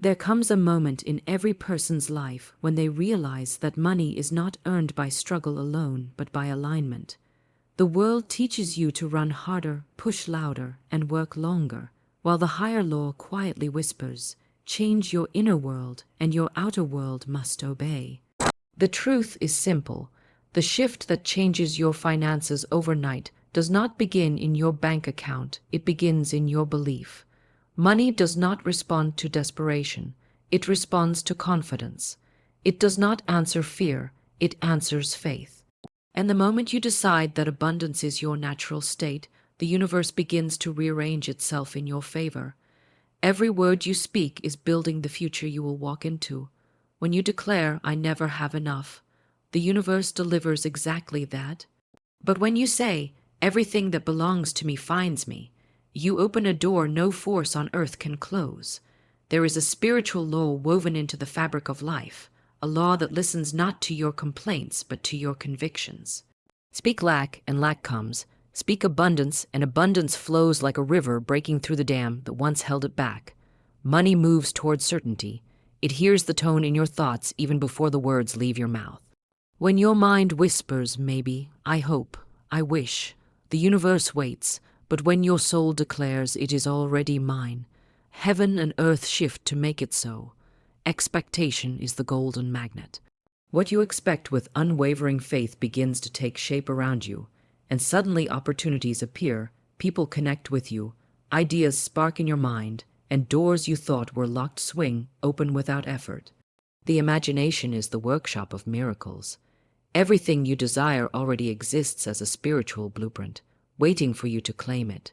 There comes a moment in every person's life when they realize that money is not earned by struggle alone, but by alignment. The world teaches you to run harder, push louder, and work longer, while the higher law quietly whispers, change your inner world and your outer world must obey. The truth is simple. The shift that changes your finances overnight does not begin in your bank account, it begins in your belief. Money does not respond to desperation, it responds to confidence. It does not answer fear, it answers faith. And the moment you decide that abundance is your natural state, the universe begins to rearrange itself in your favor. Every word you speak is building the future you will walk into. When you declare, "I never have enough," the universe delivers exactly that. But when you say, "Everything that belongs to me finds me," you open a door no force on earth can close. There is a spiritual law woven into the fabric of life, a law that listens not to your complaints but to your convictions. Speak lack, and lack comes. Speak abundance, and abundance flows like a river breaking through the dam that once held it back. Money moves towards certainty. It hears the tone in your thoughts even before the words leave your mouth. When your mind whispers, maybe, "I hope," "I wish," the universe waits, but when your soul declares, "It is already mine," heaven and earth shift to make it so. Expectation is the golden magnet. What you expect with unwavering faith begins to take shape around you, and suddenly opportunities appear, people connect with you, ideas spark in your mind, and doors you thought were locked swing open without effort. The imagination is the workshop of miracles. Everything you desire already exists as a spiritual blueprint, waiting for you to claim it.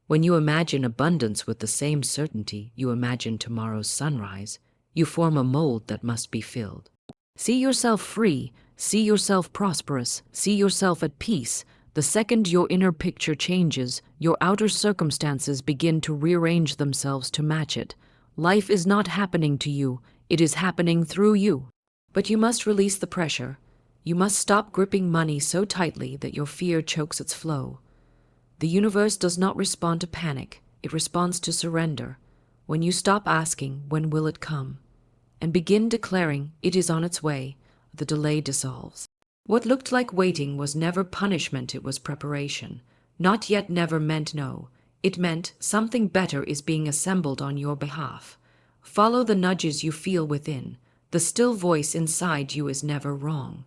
When you imagine abundance with the same certainty you imagine tomorrow's sunrise, you form a mold that must be filled. See yourself free, see yourself prosperous, see yourself at peace. The second your inner picture changes, your outer circumstances begin to rearrange themselves to match it. Life is not happening to you, it is happening through you. But you must release the pressure. You must stop gripping money so tightly that your fear chokes its flow. The universe does not respond to panic, it responds to surrender. When you stop asking, "When will it come?" and begin declaring, "It is on its way," the delay dissolves. What looked like waiting was never punishment, it was preparation. Not yet never meant no. It meant something better is being assembled on your behalf. Follow the nudges you feel within. The still voice inside you is never wrong.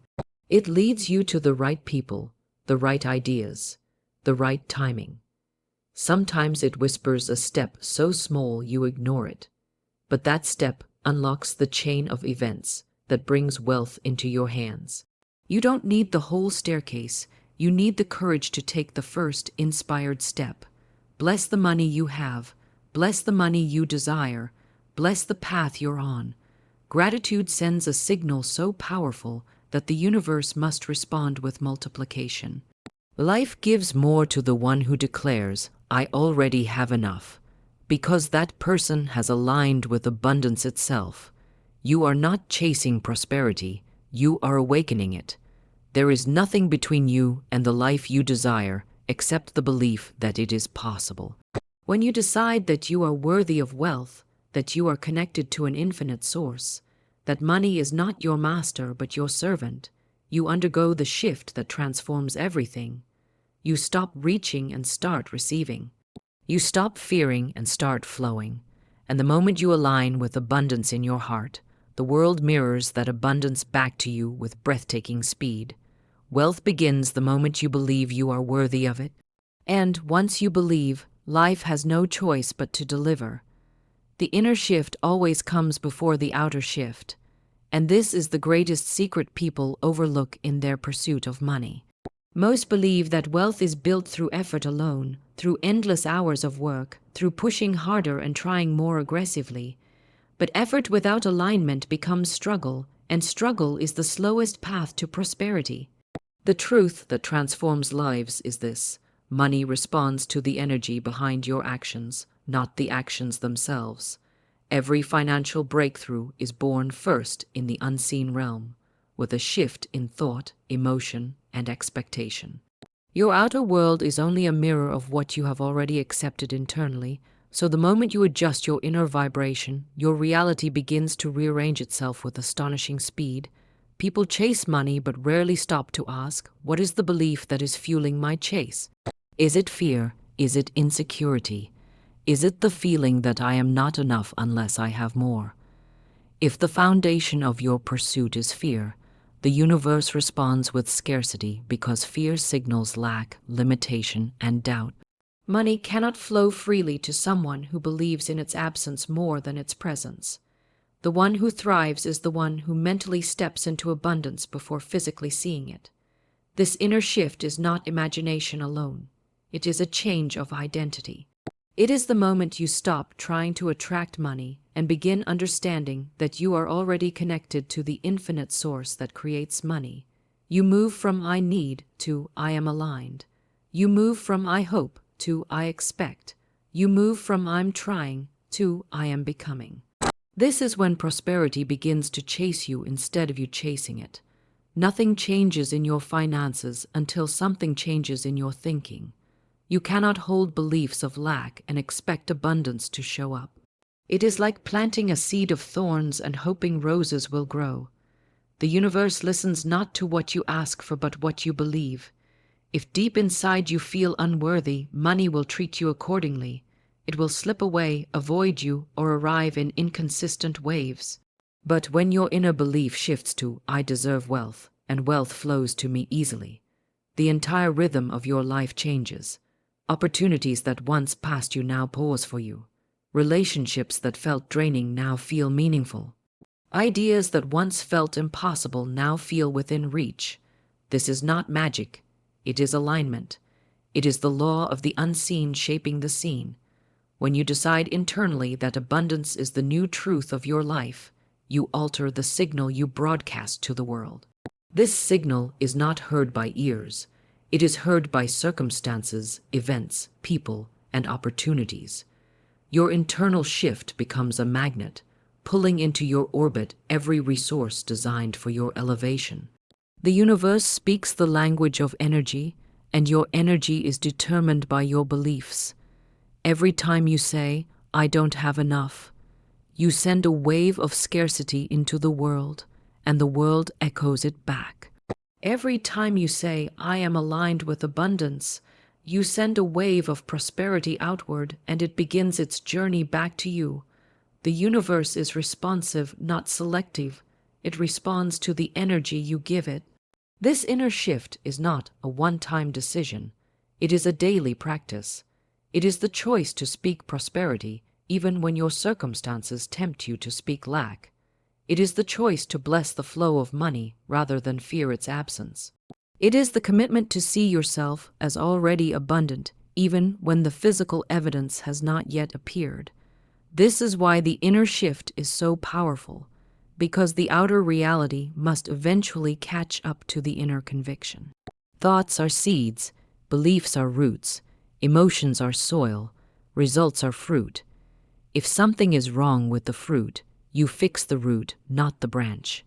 It leads you to the right people, the right ideas, the right timing. Sometimes it whispers a step so small you ignore it, but that step unlocks the chain of events that brings wealth into your hands. You don't need the whole staircase, you need the courage to take the first inspired step. Bless the money you have, bless the money you desire, bless the path you're on. Gratitude sends a signal so powerful that the universe must respond with multiplication. Life gives more to the one who declares, "I already have enough," because that person has aligned with abundance itself. You are not chasing prosperity, you are awakening it. There is nothing between you and the life you desire except the belief that it is possible. When you decide that you are worthy of wealth, that you are connected to an infinite source, that money is not your master but your servant, you undergo the shift that transforms everything. You stop reaching and start receiving. You stop fearing and start flowing. And the moment you align with abundance in your heart, the world mirrors that abundance back to you with breathtaking speed. Wealth begins the moment you believe you are worthy of it. And once you believe, life has no choice but to deliver. The inner shift always comes before the outer shift. And this is the greatest secret people overlook in their pursuit of money. Most believe that wealth is built through effort alone, through endless hours of work, through pushing harder and trying more aggressively. But effort without alignment becomes struggle, and struggle is the slowest path to prosperity. The truth that transforms lives is this: money responds to the energy behind your actions, not the actions themselves. Every financial breakthrough is born first in the unseen realm, with a shift in thought, emotion, and expectation. Your outer world is only a mirror of what you have already accepted internally. So the moment you adjust your inner vibration, your reality begins to rearrange itself with astonishing speed. People chase money but rarely stop to ask, what is the belief that is fueling my chase? Is it fear? Is it insecurity? Is it the feeling that I am not enough unless I have more? If the foundation of your pursuit is fear, the universe responds with scarcity because fear signals lack, limitation, and doubt. Money cannot flow freely to someone who believes in its absence more than its presence. The one who thrives is the one who mentally steps into abundance before physically seeing it. This inner shift is not imagination alone. It is a change of identity. It is the moment you stop trying to attract money and begin understanding that you are already connected to the infinite source that creates money. You move from I need to I am aligned. You move from I hope to I expect. You move from I'm trying to I am becoming. This is when prosperity begins to chase you instead of you chasing it. Nothing changes in your finances until something changes in your thinking. You cannot hold beliefs of lack and expect abundance to show up. It is like planting a seed of thorns and hoping roses will grow. The universe listens not to what you ask for but what you believe. If deep inside you feel unworthy, money will treat you accordingly. It will slip away, avoid you, or arrive in inconsistent waves. But when your inner belief shifts to I deserve wealth, and wealth flows to me easily, the entire rhythm of your life changes. Opportunities that once passed you now pause for you. Relationships that felt draining now feel meaningful. Ideas that once felt impossible now feel within reach. This is not magic. It is alignment. It is the law of the unseen shaping the seen. When you decide internally that abundance is the new truth of your life, you alter the signal you broadcast to the world. This signal is not heard by ears. It is heard by circumstances, events, people, and opportunities. Your internal shift becomes a magnet, pulling into your orbit every resource designed for your elevation. The universe speaks the language of energy, and your energy is determined by your beliefs. Every time you say, I don't have enough, you send a wave of scarcity into the world, and the world echoes it back. Every time you say, I am aligned with abundance, you send a wave of prosperity outward, and it begins its journey back to you. The universe is responsive, not selective. It responds to the energy you give it. This inner shift is not a one-time decision. It is a daily practice. It is the choice to speak prosperity, even when your circumstances tempt you to speak lack. It is the choice to bless the flow of money rather than fear its absence. It is the commitment to see yourself as already abundant, even when the physical evidence has not yet appeared. This is why the inner shift is so powerful, because the outer reality must eventually catch up to the inner conviction. Thoughts are seeds, beliefs are roots, emotions are soil, results are fruit. If something is wrong with the fruit, you fix the root, not the branch.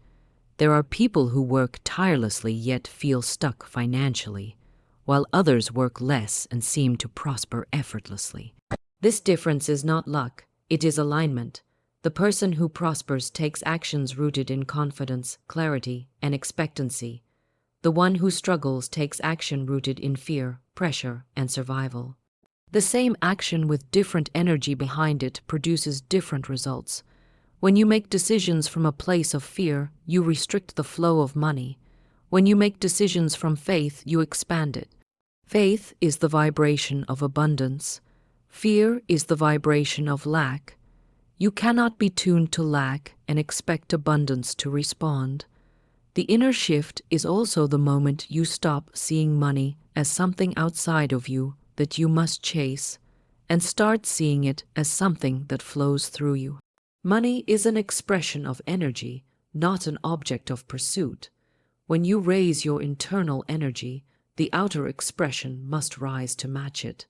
There are people who work tirelessly yet feel stuck financially, while others work less and seem to prosper effortlessly. This difference is not luck, it is alignment. The person who prospers takes actions rooted in confidence, clarity, and expectancy. The one who struggles takes action rooted in fear, pressure, and survival. The same action with different energy behind it produces different results. When you make decisions from a place of fear, you restrict the flow of money. When you make decisions from faith, you expand it. Faith is the vibration of abundance. Fear is the vibration of lack. You cannot be tuned to lack and expect abundance to respond. The inner shift is also the moment you stop seeing money as something outside of you that you must chase and start seeing it as something that flows through you. Money is an expression of energy, not an object of pursuit. When you raise your internal energy, the outer expression must rise to match it.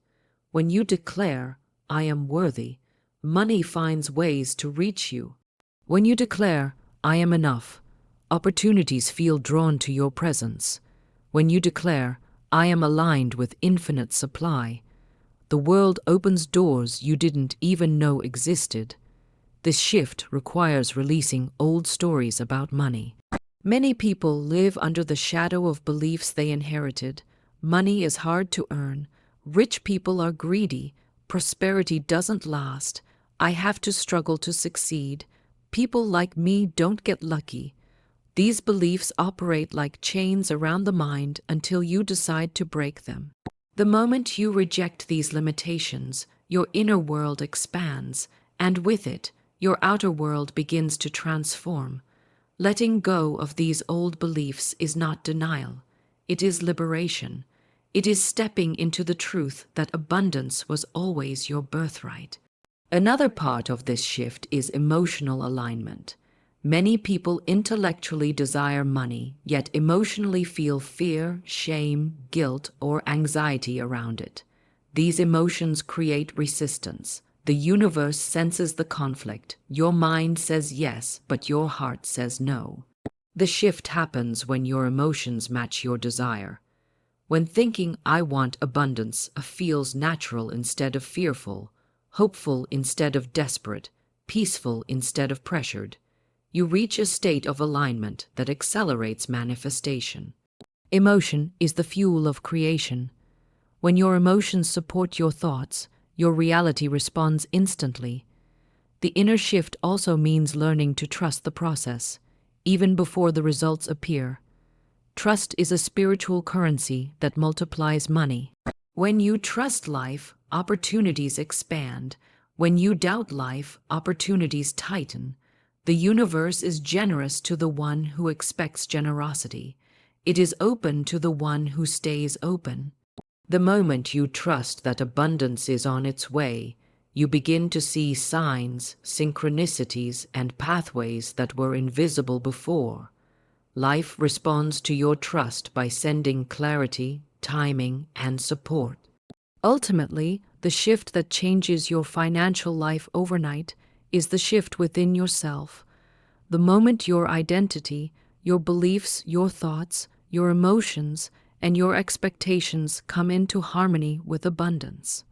When you declare, I am worthy, money finds ways to reach you. When you declare, I am enough, opportunities feel drawn to your presence. When you declare, I am aligned with infinite supply, the world opens doors you didn't even know existed. This shift requires releasing old stories about money. Many people live under the shadow of beliefs they inherited. Money is hard to earn. Rich people are greedy. Prosperity doesn't last. I have to struggle to succeed. People like me don't get lucky. These beliefs operate like chains around the mind until you decide to break them. The moment you reject these limitations, your inner world expands, and with it, your outer world begins to transform. Letting go of these old beliefs is not denial. It is liberation. It is stepping into the truth that abundance was always your birthright. Another part of this shift is emotional alignment. Many people intellectually desire money, yet emotionally feel fear, shame, guilt, or anxiety around it. These emotions create resistance. The universe senses the conflict. Your mind says yes, but your heart says no. The shift happens when your emotions match your desire. When thinking, I want abundance, feels natural instead of fearful, hopeful instead of desperate, peaceful instead of pressured, you reach a state of alignment that accelerates manifestation. Emotion is the fuel of creation. When your emotions support your thoughts, your reality responds instantly. The inner shift also means learning to trust the process, even before the results appear. Trust is a spiritual currency that multiplies money. When you trust life, opportunities expand. When you doubt life, opportunities tighten. The universe is generous to the one who expects generosity. It is open to the one who stays open. The moment you trust that abundance is on its way, you begin to see signs, synchronicities, and pathways that were invisible before. Life responds to your trust by sending clarity, timing, and support. Ultimately, the shift that changes your financial life overnight is the shift within yourself. The moment your identity, your beliefs, your thoughts, your emotions, and your expectations come into harmony with abundance.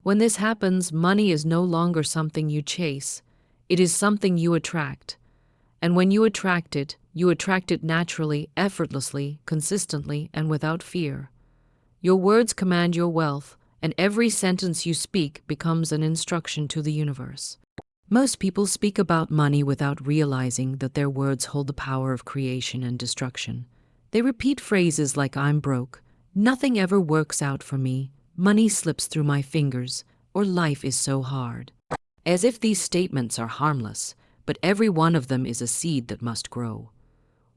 When this happens, money is no longer something you chase. It is something you attract. And when you attract it naturally, effortlessly, consistently, and without fear. Your words command your wealth, and every sentence you speak becomes an instruction to the universe. Most people speak about money without realizing that their words hold the power of creation and destruction. They repeat phrases like, I'm broke, nothing ever works out for me, money slips through my fingers, or life is so hard. As if these statements are harmless, but every one of them is a seed that must grow.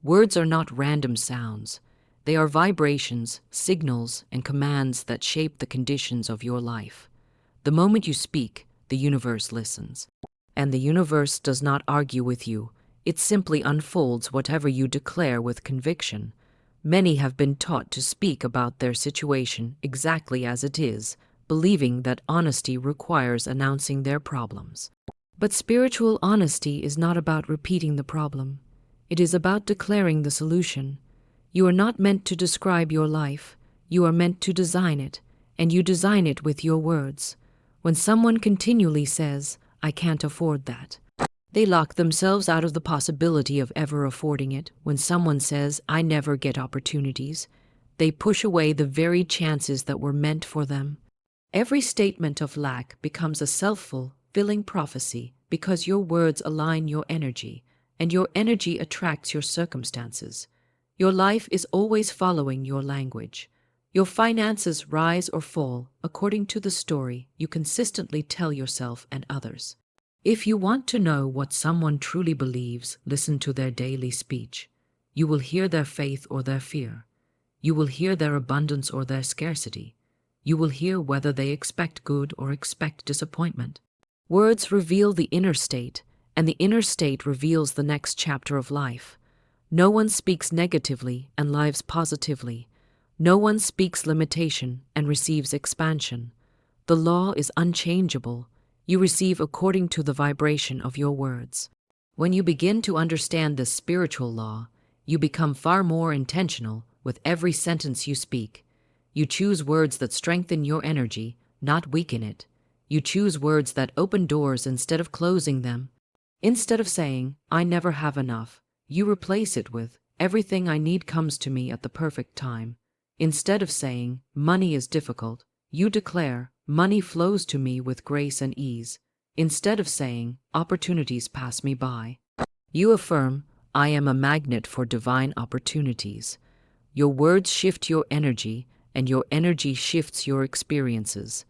Words are not random sounds. They are vibrations, signals, and commands that shape the conditions of your life. The moment you speak, the universe listens. And the universe does not argue with you. It simply unfolds whatever you declare with conviction. Many have been taught to speak about their situation exactly as it is, believing that honesty requires announcing their problems. But spiritual honesty is not about repeating the problem. It is about declaring the solution. You are not meant to describe your life. You are meant to design it, and you design it with your words. When someone continually says, I can't afford that, they lock themselves out of the possibility of ever affording it. When someone says, I never get opportunities, they push away the very chances that were meant for them. Every statement of lack becomes a self-fulfilling prophecy because your words align your energy, and your energy attracts your circumstances. Your life is always following your language. Your finances rise or fall according to the story you consistently tell yourself and others. If you want to know what someone truly believes, listen to their daily speech. You will hear their faith or their fear. You will hear their abundance or their scarcity. You will hear whether they expect good or expect disappointment. Words reveal the inner state, and the inner state reveals the next chapter of life. No one speaks negatively and lives positively. No one speaks limitation and receives expansion. The law is unchangeable. You receive according to the vibration of your words. When you begin to understand this spiritual law, you become far more intentional with every sentence you speak. You choose words that strengthen your energy, not weaken it. You choose words that open doors instead of closing them. Instead of saying, "I never have enough," you replace it with, "Everything I need comes to me at the perfect time." Instead of saying, "Money is difficult," you declare, "Money flows to me with grace and ease." Instead of saying, "Opportunities pass me by," you affirm, "I am a magnet for divine opportunities." Your words shift your energy, and your energy shifts your experiences.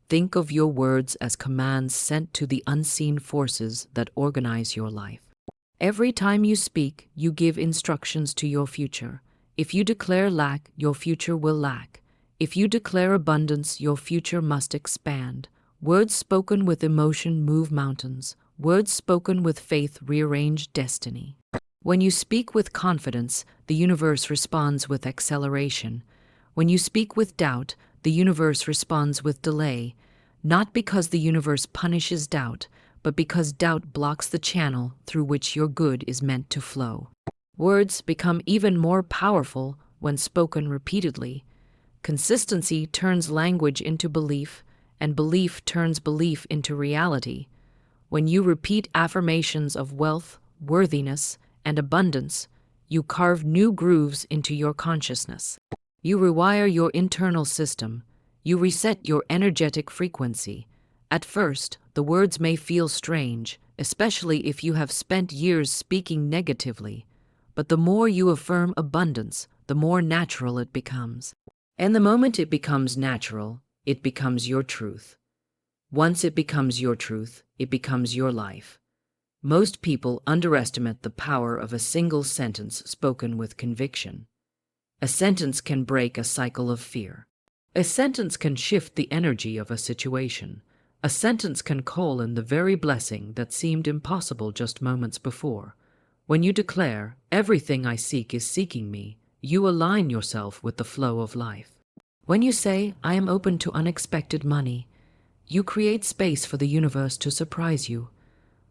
Think of your words as commands sent to the unseen forces that organize your life. Every time you speak, you give instructions to your future. If you declare lack, your future will lack. If you declare abundance, your future must expand. Words spoken with emotion move mountains. Words spoken with faith rearrange destiny. When you speak with confidence, the universe responds with acceleration. When you speak with doubt, the universe responds with delay. Not because the universe punishes doubt, but because doubt blocks the channel through which your good is meant to flow. Words become even more powerful when spoken repeatedly. Consistency turns language into belief, and belief turns belief into reality. When you repeat affirmations of wealth, worthiness, and abundance, you carve new grooves into your consciousness. You rewire your internal system. You reset your energetic frequency. At first, the words may feel strange, especially if you have spent years speaking negatively. But the more you affirm abundance, the more natural it becomes. And the moment it becomes natural, it becomes your truth. Once it becomes your truth, it becomes your life. Most people underestimate the power of a single sentence spoken with conviction. A sentence can break a cycle of fear. A sentence can shift the energy of a situation. A sentence can call in the very blessing that seemed impossible just moments before. When you declare, "Everything I seek is seeking me," you align yourself with the flow of life. When you say, "I am open to unexpected money," you create space for the universe to surprise you.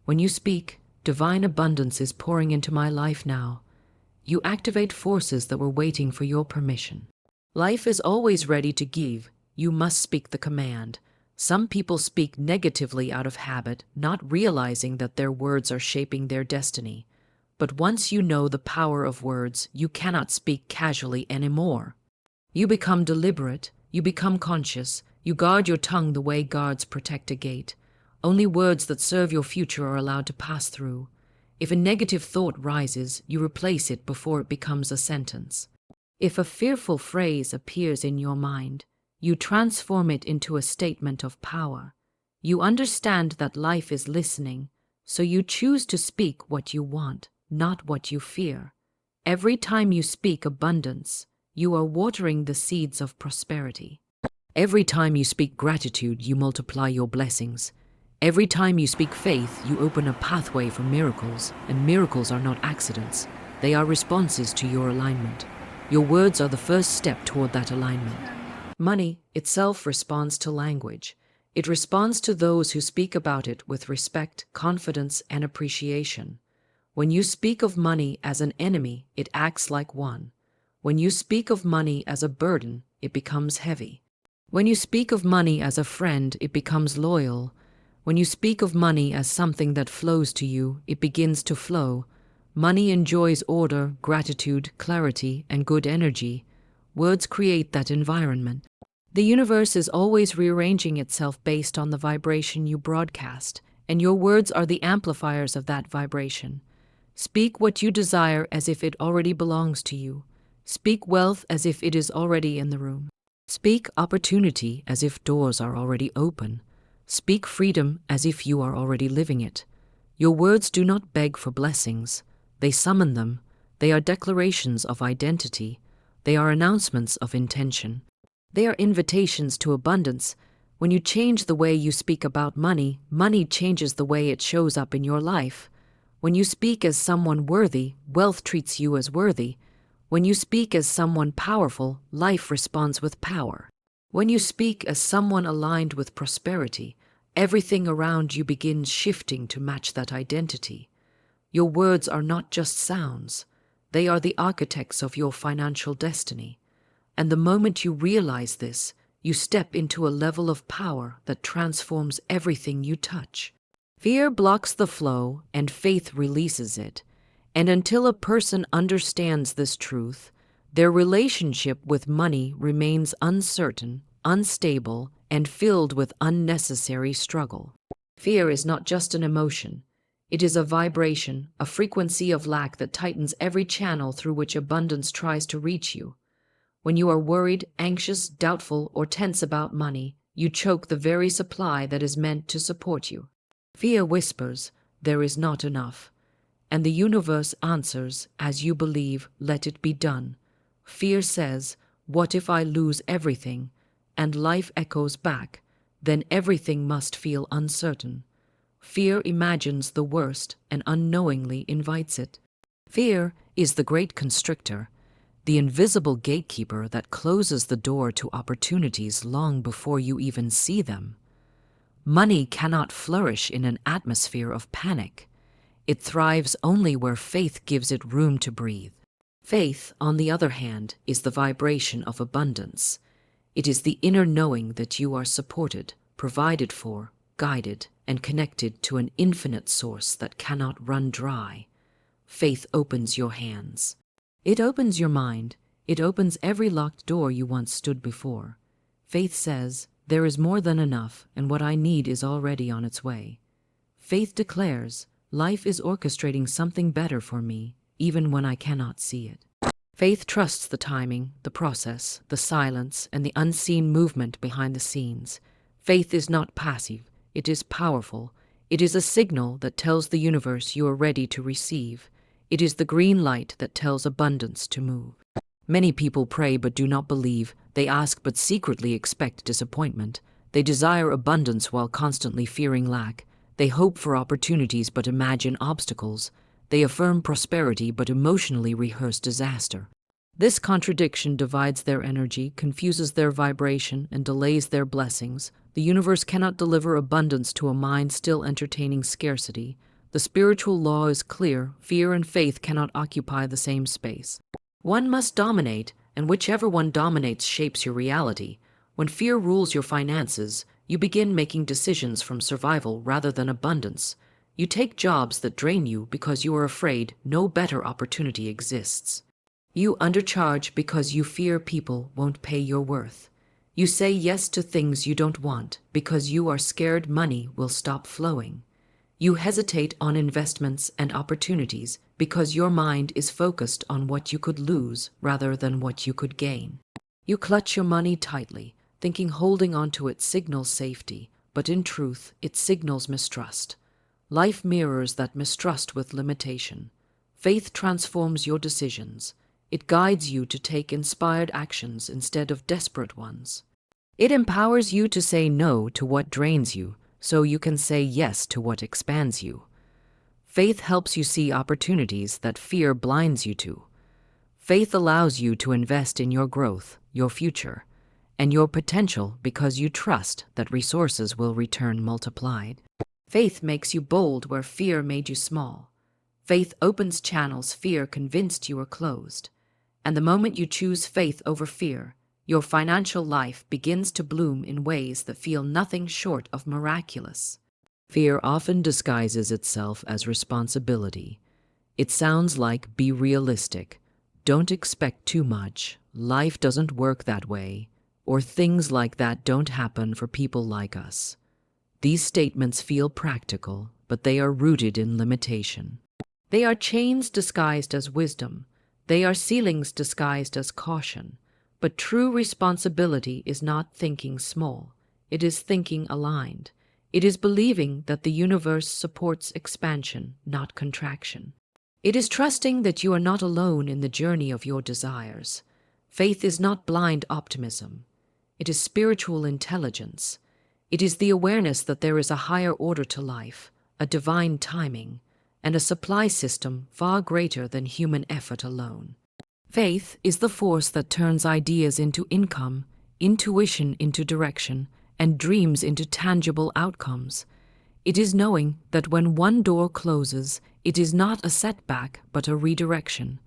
When you speak, "Divine abundance is pouring into my life now," you activate forces that were waiting for your permission. Life is always ready to give. You must speak the command. Some people speak negatively out of habit, not realizing that their words are shaping their destiny. But once you know the power of words, you cannot speak casually anymore. You become deliberate, you become conscious, you guard your tongue the way guards protect a gate. Only words that serve your future are allowed to pass through. If a negative thought rises, you replace it before it becomes a sentence. If a fearful phrase appears in your mind, you transform it into a statement of power. You understand that life is listening, so you choose to speak what you want, not what you fear. Every time you speak abundance, you are watering the seeds of prosperity. Every time you speak gratitude, you multiply your blessings. Every time you speak faith, you open a pathway for miracles, and miracles are not accidents. They are responses to your alignment. Your words are the first step toward that alignment. Money itself responds to language. It responds to those who speak about it with respect, confidence, and appreciation. When you speak of money as an enemy, it acts like one. When you speak of money as a burden, it becomes heavy. When you speak of money as a friend, it becomes loyal. When you speak of money as something that flows to you, it begins to flow. Money enjoys order, gratitude, clarity, and good energy. Words create that environment. The universe is always rearranging itself based on the vibration you broadcast, and your words are the amplifiers of that vibration. Speak what you desire as if it already belongs to you. Speak wealth as if it is already in the room. Speak opportunity as if doors are already open. Speak freedom as if you are already living it. Your words do not beg for blessings. They summon them. They are declarations of identity. They are announcements of intention. They are invitations to abundance. When you change the way you speak about money, money changes the way it shows up in your life. When you speak as someone worthy, wealth treats you as worthy. When you speak as someone powerful, life responds with power. When you speak as someone aligned with prosperity, everything around you begins shifting to match that identity. Your words are not just sounds. They are the architects of your financial destiny. And the moment you realize this, You step into a level of power that transforms everything you touch. Fear blocks the flow and faith releases it. And until a person understands this truth, their relationship with money remains uncertain, unstable, and filled with unnecessary struggle. Fear is not just an emotion. It is a vibration, a frequency of lack that tightens every channel through which abundance tries to reach you. When you are worried, anxious, doubtful, or tense about money, you choke the very supply that is meant to support you. Fear whispers, "There is not enough." And the universe answers, "As you believe, let it be done." Fear says, "What if I lose everything?" And life echoes back, "Then everything must feel uncertain." Fear imagines the worst and unknowingly invites it. Fear is the great constrictor, the invisible gatekeeper that closes the door to opportunities long before you even see them. Money cannot flourish in an atmosphere of panic. It thrives only where faith gives it room to breathe. Faith, on the other hand, is the vibration of abundance. It is the inner knowing that you are supported, provided for, guided, and connected to an infinite source that cannot run dry. Faith opens your hands. It opens your mind. It opens every locked door you once stood before. Faith says, "There is more than enough, and what I need is already on its way." Faith declares, "Life is orchestrating something better for me, even when I cannot see it." Faith trusts the timing, the process, the silence, and the unseen movement behind the scenes. Faith is not passive. It is powerful. It is a signal that tells the universe you are ready to receive. It is the green light that tells abundance to move. Many people pray but do not believe. They ask but secretly expect disappointment. They desire abundance while constantly fearing lack. They hope for opportunities but imagine obstacles. They affirm prosperity but emotionally rehearse disaster. This contradiction divides their energy, confuses their vibration, and delays their blessings. The universe cannot deliver abundance to a mind still entertaining scarcity. The spiritual law is clear: fear and faith cannot occupy the same space. One must dominate, and whichever one dominates shapes your reality. When fear rules your finances, you begin making decisions from survival rather than abundance. You take jobs that drain you because you are afraid no better opportunity exists. You undercharge because you fear people won't pay your worth. You say yes to things you don't want because you are scared money will stop flowing. You hesitate on investments and opportunities because your mind is focused on what you could lose rather than what you could gain. You clutch your money tightly, thinking holding onto it signals safety, but in truth, it signals mistrust. Life mirrors that mistrust with limitation. Faith transforms your decisions. It guides you to take inspired actions instead of desperate ones. It empowers you to say no to what drains you, so you can say yes to what expands you. Faith helps you see opportunities that fear blinds you to. Faith allows you to invest in your growth, your future, and your potential because you trust that resources will return multiplied. Faith makes you bold where fear made you small. Faith opens channels fear convinced you were closed. And the moment you choose faith over fear, your financial life begins to bloom in ways that feel nothing short of miraculous. Fear often disguises itself as responsibility. It sounds like, "Be realistic," "Don't expect too much," "Life doesn't work that way," or things like that don't happen for people like us. These statements feel practical, but they are rooted in limitation. They are chains disguised as wisdom. They are ceilings disguised as caution. But true responsibility is not thinking small. It is thinking aligned. It is believing that the universe supports expansion, not contraction. It is trusting that you are not alone in the journey of your desires. Faith is not blind optimism. It is spiritual intelligence. It is the awareness that there is a higher order to life, a divine timing, and a supply system far greater than human effort alone. Faith is the force that turns ideas into income, intuition into direction, and dreams into tangible outcomes. It is knowing that when one door closes, it is not a setback but a redirection.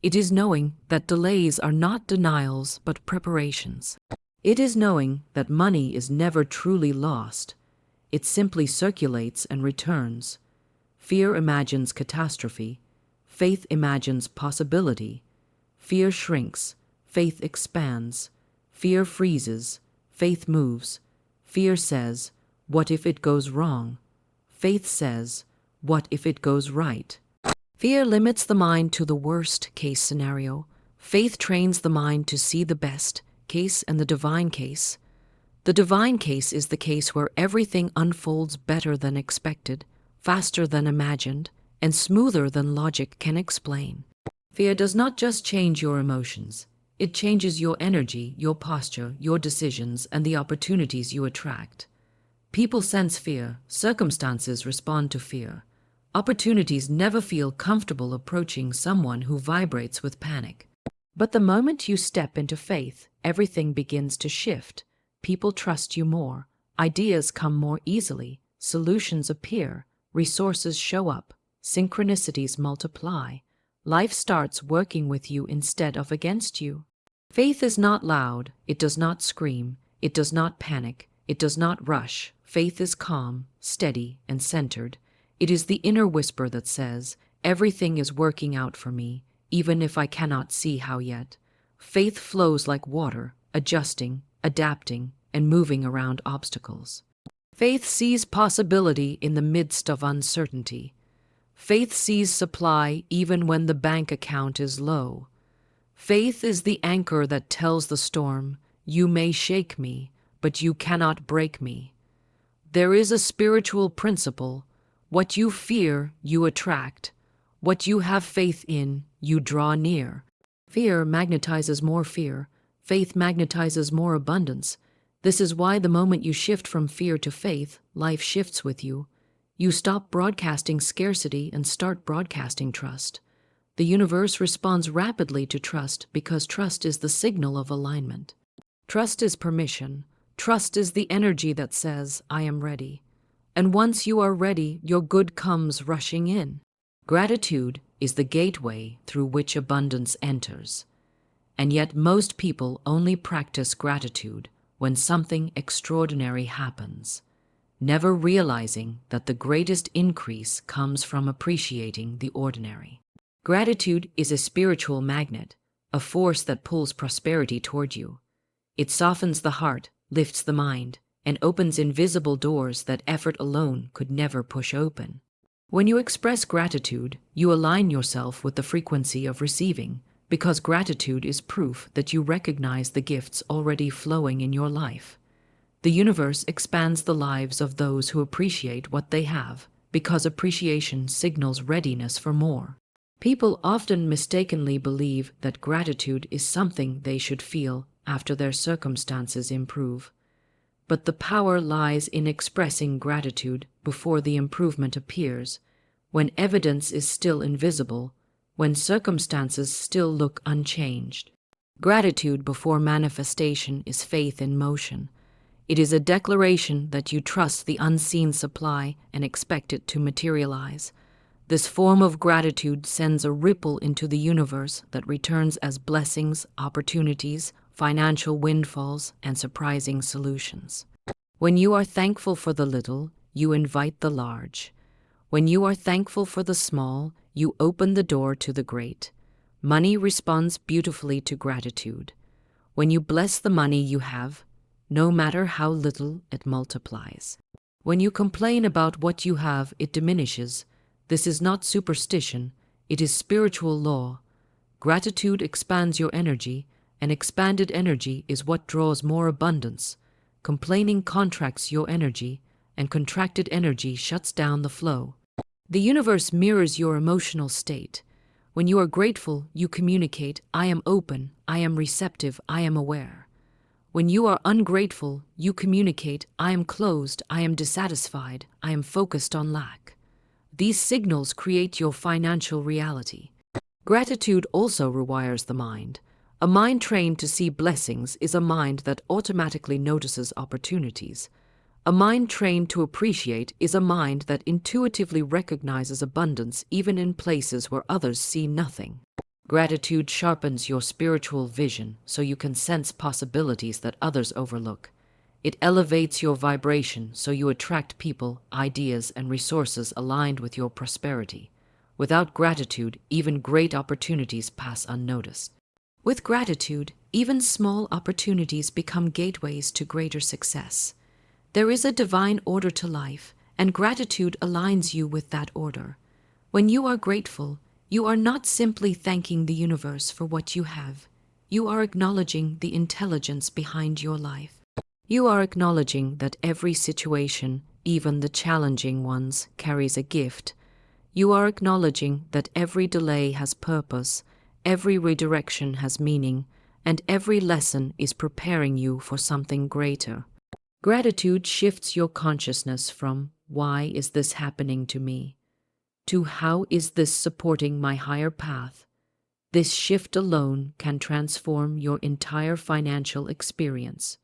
It is knowing that delays are not denials but preparations. It is knowing that money is never truly lost. It simply circulates and returns. Fear imagines catastrophe. Faith imagines possibility. Fear shrinks. Faith expands. Fear freezes. Faith moves. Fear says, "What if it goes wrong?" Faith says, "What if it goes right?" Fear limits the mind to the worst-case scenario. Faith trains the mind to see the best case and the divine case. The divine case is the case where everything unfolds better than expected, faster than imagined, and smoother than logic can explain. Fear does not just change your emotions. It changes your energy, your posture, your decisions, and the opportunities you attract. People sense fear. Circumstances respond to fear. Opportunities never feel comfortable approaching someone who vibrates with panic. But the moment you step into faith, everything begins to shift. People trust you more. Ideas come more easily. Solutions appear. Resources show up. Synchronicities multiply. Life starts working with you instead of against you. Faith is not loud. It does not scream. It does not panic. It does not rush. Faith is calm, steady, and centered. It is the inner whisper that says, "Everything is working out for me, even if I cannot see how yet." Faith flows like water, adjusting, adapting, and moving around obstacles. Faith sees possibility in the midst of uncertainty. Faith sees supply even when the bank account is low. Faith is the anchor that tells the storm, "You may shake me, but you cannot break me." There is a spiritual principle. What you fear, you attract. What you have faith in, you draw near. Fear magnetizes more fear. Faith magnetizes more abundance. This is why the moment you shift from fear to faith, life shifts with you. You stop broadcasting scarcity and start broadcasting trust. The universe responds rapidly to trust because trust is the signal of alignment. Trust is permission. Trust is the energy that says, "I am ready." And once you are ready, your good comes rushing in. Gratitude is the gateway through which abundance enters. And yet most people only practice gratitude when something extraordinary happens, never realizing that the greatest increase comes from appreciating the ordinary. Gratitude is a spiritual magnet, a force that pulls prosperity toward you. It softens the heart, lifts the mind, and opens invisible doors that effort alone could never push open. When you express gratitude, you align yourself with the frequency of receiving, because gratitude is proof that you recognize the gifts already flowing in your life. The universe expands the lives of those who appreciate what they have, because appreciation signals readiness for more. People often mistakenly believe that gratitude is something they should feel after their circumstances improve. But the power lies in expressing gratitude before the improvement appears, when evidence is still invisible, when circumstances still look unchanged. Gratitude before manifestation is faith in motion. It is a declaration that you trust the unseen supply and expect it to materialize. This form of gratitude sends a ripple into the universe that returns as blessings, opportunities, financial windfalls, and surprising solutions. When you are thankful for the little, you invite the large. When you are thankful for the small, you open the door to the great. Money responds beautifully to gratitude. When you bless the money you have, no matter how little, it multiplies. When you complain about what you have, it diminishes. This is not superstition, it is spiritual law. Gratitude expands your energy, and expanded energy is what draws more abundance. Complaining contracts your energy, and contracted energy shuts down the flow. The universe mirrors your emotional state. When you are grateful, you communicate, "I am open, I am receptive, I am aware." When you are ungrateful, you communicate, "I am closed, I am dissatisfied, I am focused on lack." These signals create your financial reality. Gratitude also rewires the mind. A mind trained to see blessings is a mind that automatically notices opportunities. A mind trained to appreciate is a mind that intuitively recognizes abundance even in places where others see nothing. Gratitude sharpens your spiritual vision so you can sense possibilities that others overlook. It elevates your vibration so you attract people, ideas, and resources aligned with your prosperity. Without gratitude, even great opportunities pass unnoticed. With gratitude, even small opportunities become gateways to greater success. There is a divine order to life, and gratitude aligns you with that order. When you are grateful, you are not simply thanking the universe for what you have. You are acknowledging the intelligence behind your life. You are acknowledging that every situation, even the challenging ones, carries a gift. You are acknowledging that every delay has purpose, every redirection has meaning, and every lesson is preparing you for something greater. Gratitude shifts your consciousness from "why is this happening to me?" to "how is this supporting my higher path?" This shift alone can transform your entire financial experience.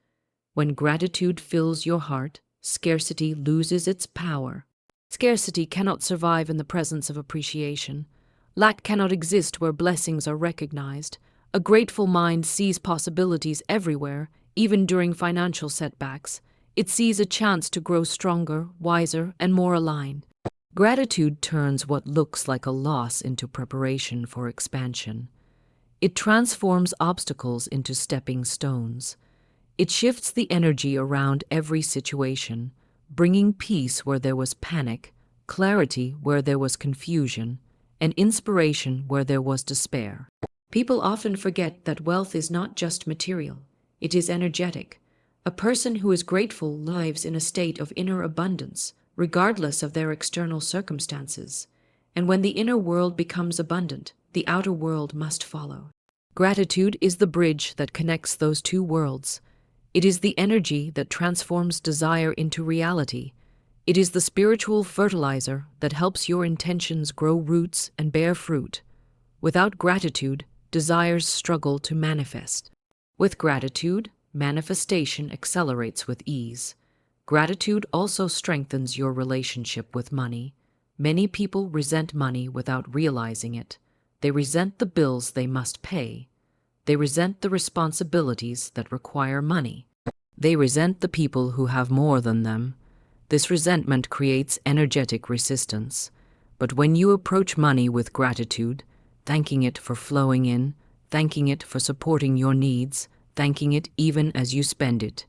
When gratitude fills your heart, scarcity loses its power. Scarcity cannot survive in the presence of appreciation. Lack cannot exist where blessings are recognized. A grateful mind sees possibilities everywhere, even during financial setbacks. It sees a chance to grow stronger, wiser, and more aligned. Gratitude turns what looks like a loss into preparation for expansion. It transforms obstacles into stepping stones. It shifts the energy around every situation, bringing peace where there was panic, clarity where there was confusion, and inspiration where there was despair. People often forget that wealth is not just material, it is energetic. A person who is grateful lives in a state of inner abundance, regardless of their external circumstances. And when the inner world becomes abundant, the outer world must follow. Gratitude is the bridge that connects those two worlds. It is the energy that transforms desire into reality. It is the spiritual fertilizer that helps your intentions grow roots and bear fruit. Without gratitude, desires struggle to manifest. With gratitude, manifestation accelerates with ease. Gratitude also strengthens your relationship with money. Many people resent money without realizing it. They resent the bills they must pay. They resent the responsibilities that require money. They resent the people who have more than them. This resentment creates energetic resistance. But when you approach money with gratitude, thanking it for flowing in, thanking it for supporting your needs, thanking it even as you spend it,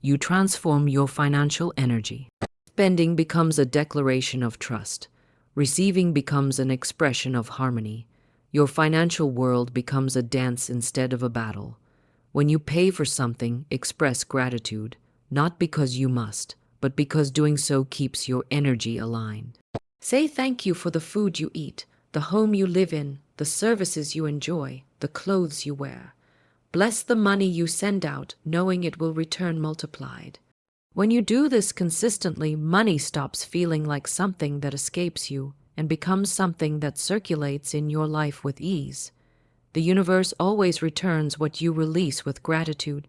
you transform your financial energy. Spending becomes a declaration of trust. Receiving becomes an expression of harmony. Your financial world becomes a dance instead of a battle. When you pay for something, express gratitude, not because you must, but because doing so keeps your energy aligned. Say thank you for the food you eat, the home you live in, the services you enjoy, the clothes you wear. Bless the money you send out, knowing it will return multiplied. When you do this consistently, money stops feeling like something that escapes you and becomes something that circulates in your life with ease. The universe always returns what you release with gratitude.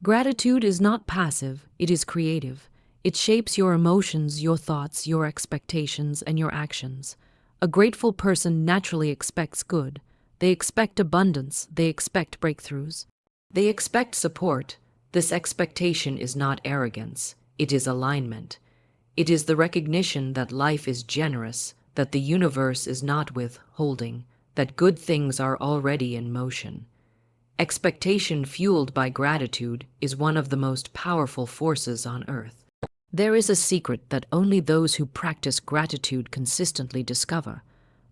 Gratitude is not passive, it is creative. It shapes your emotions, your thoughts, your expectations, and your actions. A grateful person naturally expects good. They expect abundance. They expect breakthroughs. They expect support. This expectation is not arrogance. It is alignment. It is the recognition that life is generous, that the universe is not withholding, that good things are already in motion. Expectation fueled by gratitude is one of the most powerful forces on earth. There is a secret that only those who practice gratitude consistently discover.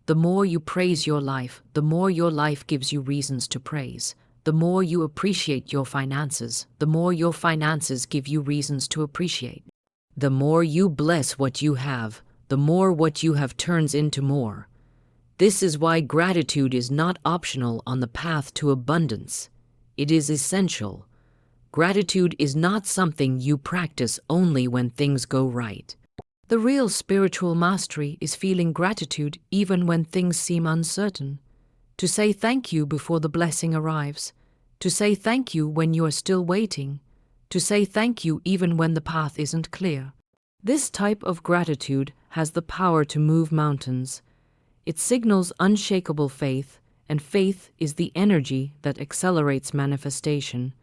The more you praise your life, the more your life gives you reasons to praise. The more you appreciate your finances, the more your finances give you reasons to appreciate. The more you bless what you have, the more what you have turns into more. This is why gratitude is not optional on the path to abundance. It is essential. Gratitude is not something you practice only when things go right. The real spiritual mastery is feeling gratitude even when things seem uncertain. To say thank you before the blessing arrives. To say thank you when you are still waiting. To say thank you even when the path isn't clear. This type of gratitude has the power to move mountains. It signals unshakable faith, and faith is the energy that accelerates manifestation.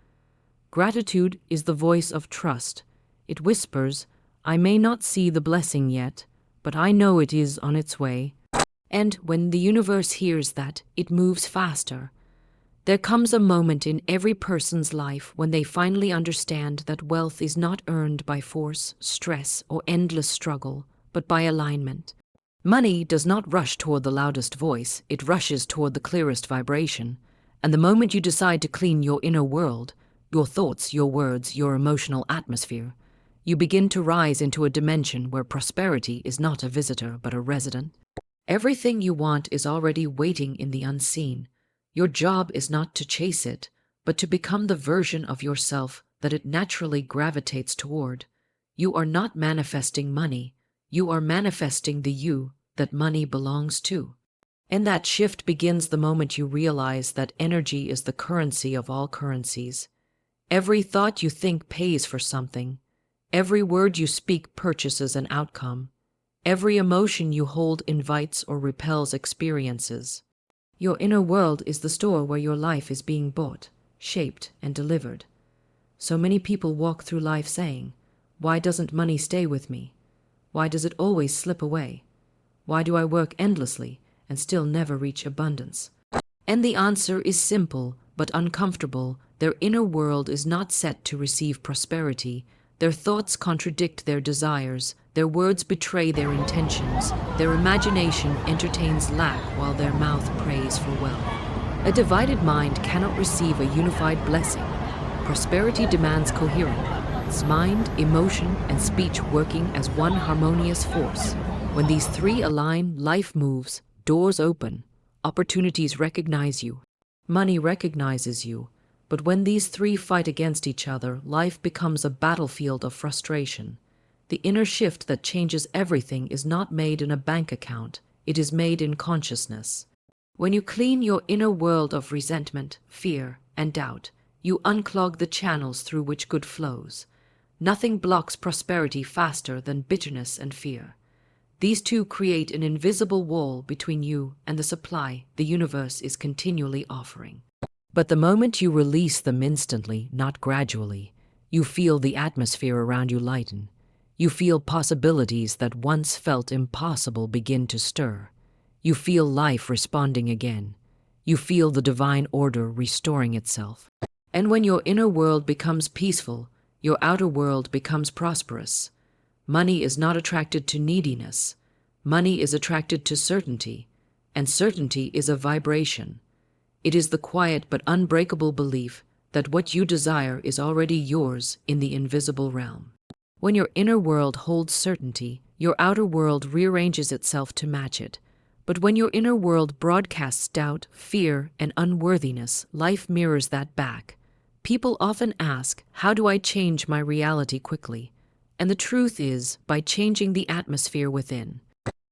Gratitude is the voice of trust. It whispers, "I may not see the blessing yet, but I know it is on its way." And when the universe hears that, it moves faster. There comes a moment in every person's life when they finally understand that wealth is not earned by force, stress, or endless struggle, but by alignment. Money does not rush toward the loudest voice, it rushes toward the clearest vibration. And the moment you decide to clean your inner world, your thoughts, your words, your emotional atmosphere, you begin to rise into a dimension where prosperity is not a visitor but a resident. Everything you want is already waiting in the unseen. Your job is not to chase it, but to become the version of yourself that it naturally gravitates toward. You are not manifesting money. You are manifesting the you that money belongs to. And that shift begins the moment you realize that energy is the currency of all currencies. Every thought you think pays for something. Every word you speak purchases an outcome. Every emotion you hold invites or repels experiences. Your inner world is the store where your life is being bought, shaped, and delivered. So many people walk through life saying, "Why doesn't money stay with me? Why does it always slip away? Why do I work endlessly and still never reach abundance?" And the answer is simple but uncomfortable. Their inner world is not set to receive prosperity. Their thoughts contradict their desires. Their words betray their intentions. Their imagination entertains lack while their mouth prays for wealth. A divided mind cannot receive a unified blessing. Prosperity demands coherence, mind, emotion, and speech working as one harmonious force. When these three align, life moves, doors open, opportunities recognize you, money recognizes you. But when these three fight against each other, life becomes a battlefield of frustration. The inner shift that changes everything is not made in a bank account, it is made in consciousness. When you clean your inner world of resentment, fear, and doubt, you unclog the channels through which good flows. Nothing blocks prosperity faster than bitterness and fear. These two create an invisible wall between you and the supply the universe is continually offering. But the moment you release them instantly, not gradually, you feel the atmosphere around you lighten. You feel possibilities that once felt impossible begin to stir. You feel life responding again. You feel the divine order restoring itself. And when your inner world becomes peaceful, your outer world becomes prosperous. Money is not attracted to neediness. Money is attracted to certainty, and certainty is a vibration. It is the quiet but unbreakable belief that what you desire is already yours in the invisible realm. When your inner world holds certainty, your outer world rearranges itself to match it. But when your inner world broadcasts doubt, fear, and unworthiness, life mirrors that back. People often ask, "How do I change my reality quickly?" And the truth is, by changing the atmosphere within.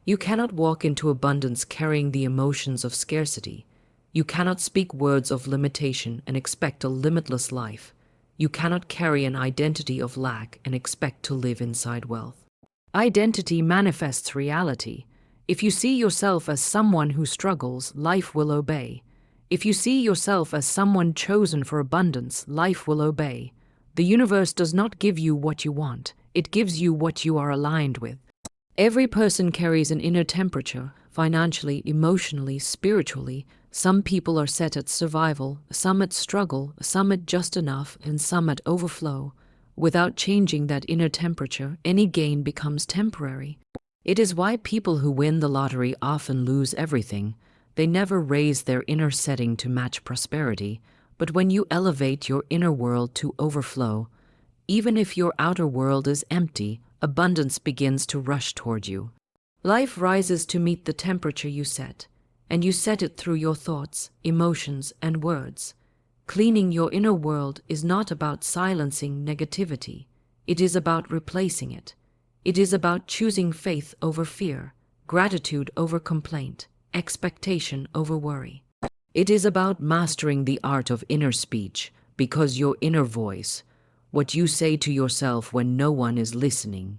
You cannot walk into abundance carrying the emotions of scarcity. You cannot speak words of limitation and expect a limitless life. You cannot carry an identity of lack and expect to live inside wealth. Identity manifests reality. If you see yourself as someone who struggles, life will obey. If you see yourself as someone chosen for abundance, life will obey. The universe does not give you what you want. It gives you what you are aligned with. Every person carries an inner temperature, financially, emotionally, spiritually. Some people are set at survival, some at struggle, some at just enough, and some at overflow. Without changing that inner temperature, any gain becomes temporary. It is why people who win the lottery often lose everything. They never raise their inner setting to match prosperity. But when you elevate your inner world to overflow, even if your outer world is empty, abundance begins to rush toward you. Life rises to meet the temperature you set, and you set it through your thoughts, emotions, and words. Cleaning your inner world is not about silencing negativity. It is about replacing it. It is about choosing faith over fear, gratitude over complaint, expectation over worry. It is about mastering the art of inner speech, because your inner voice, what you say to yourself when no one is listening,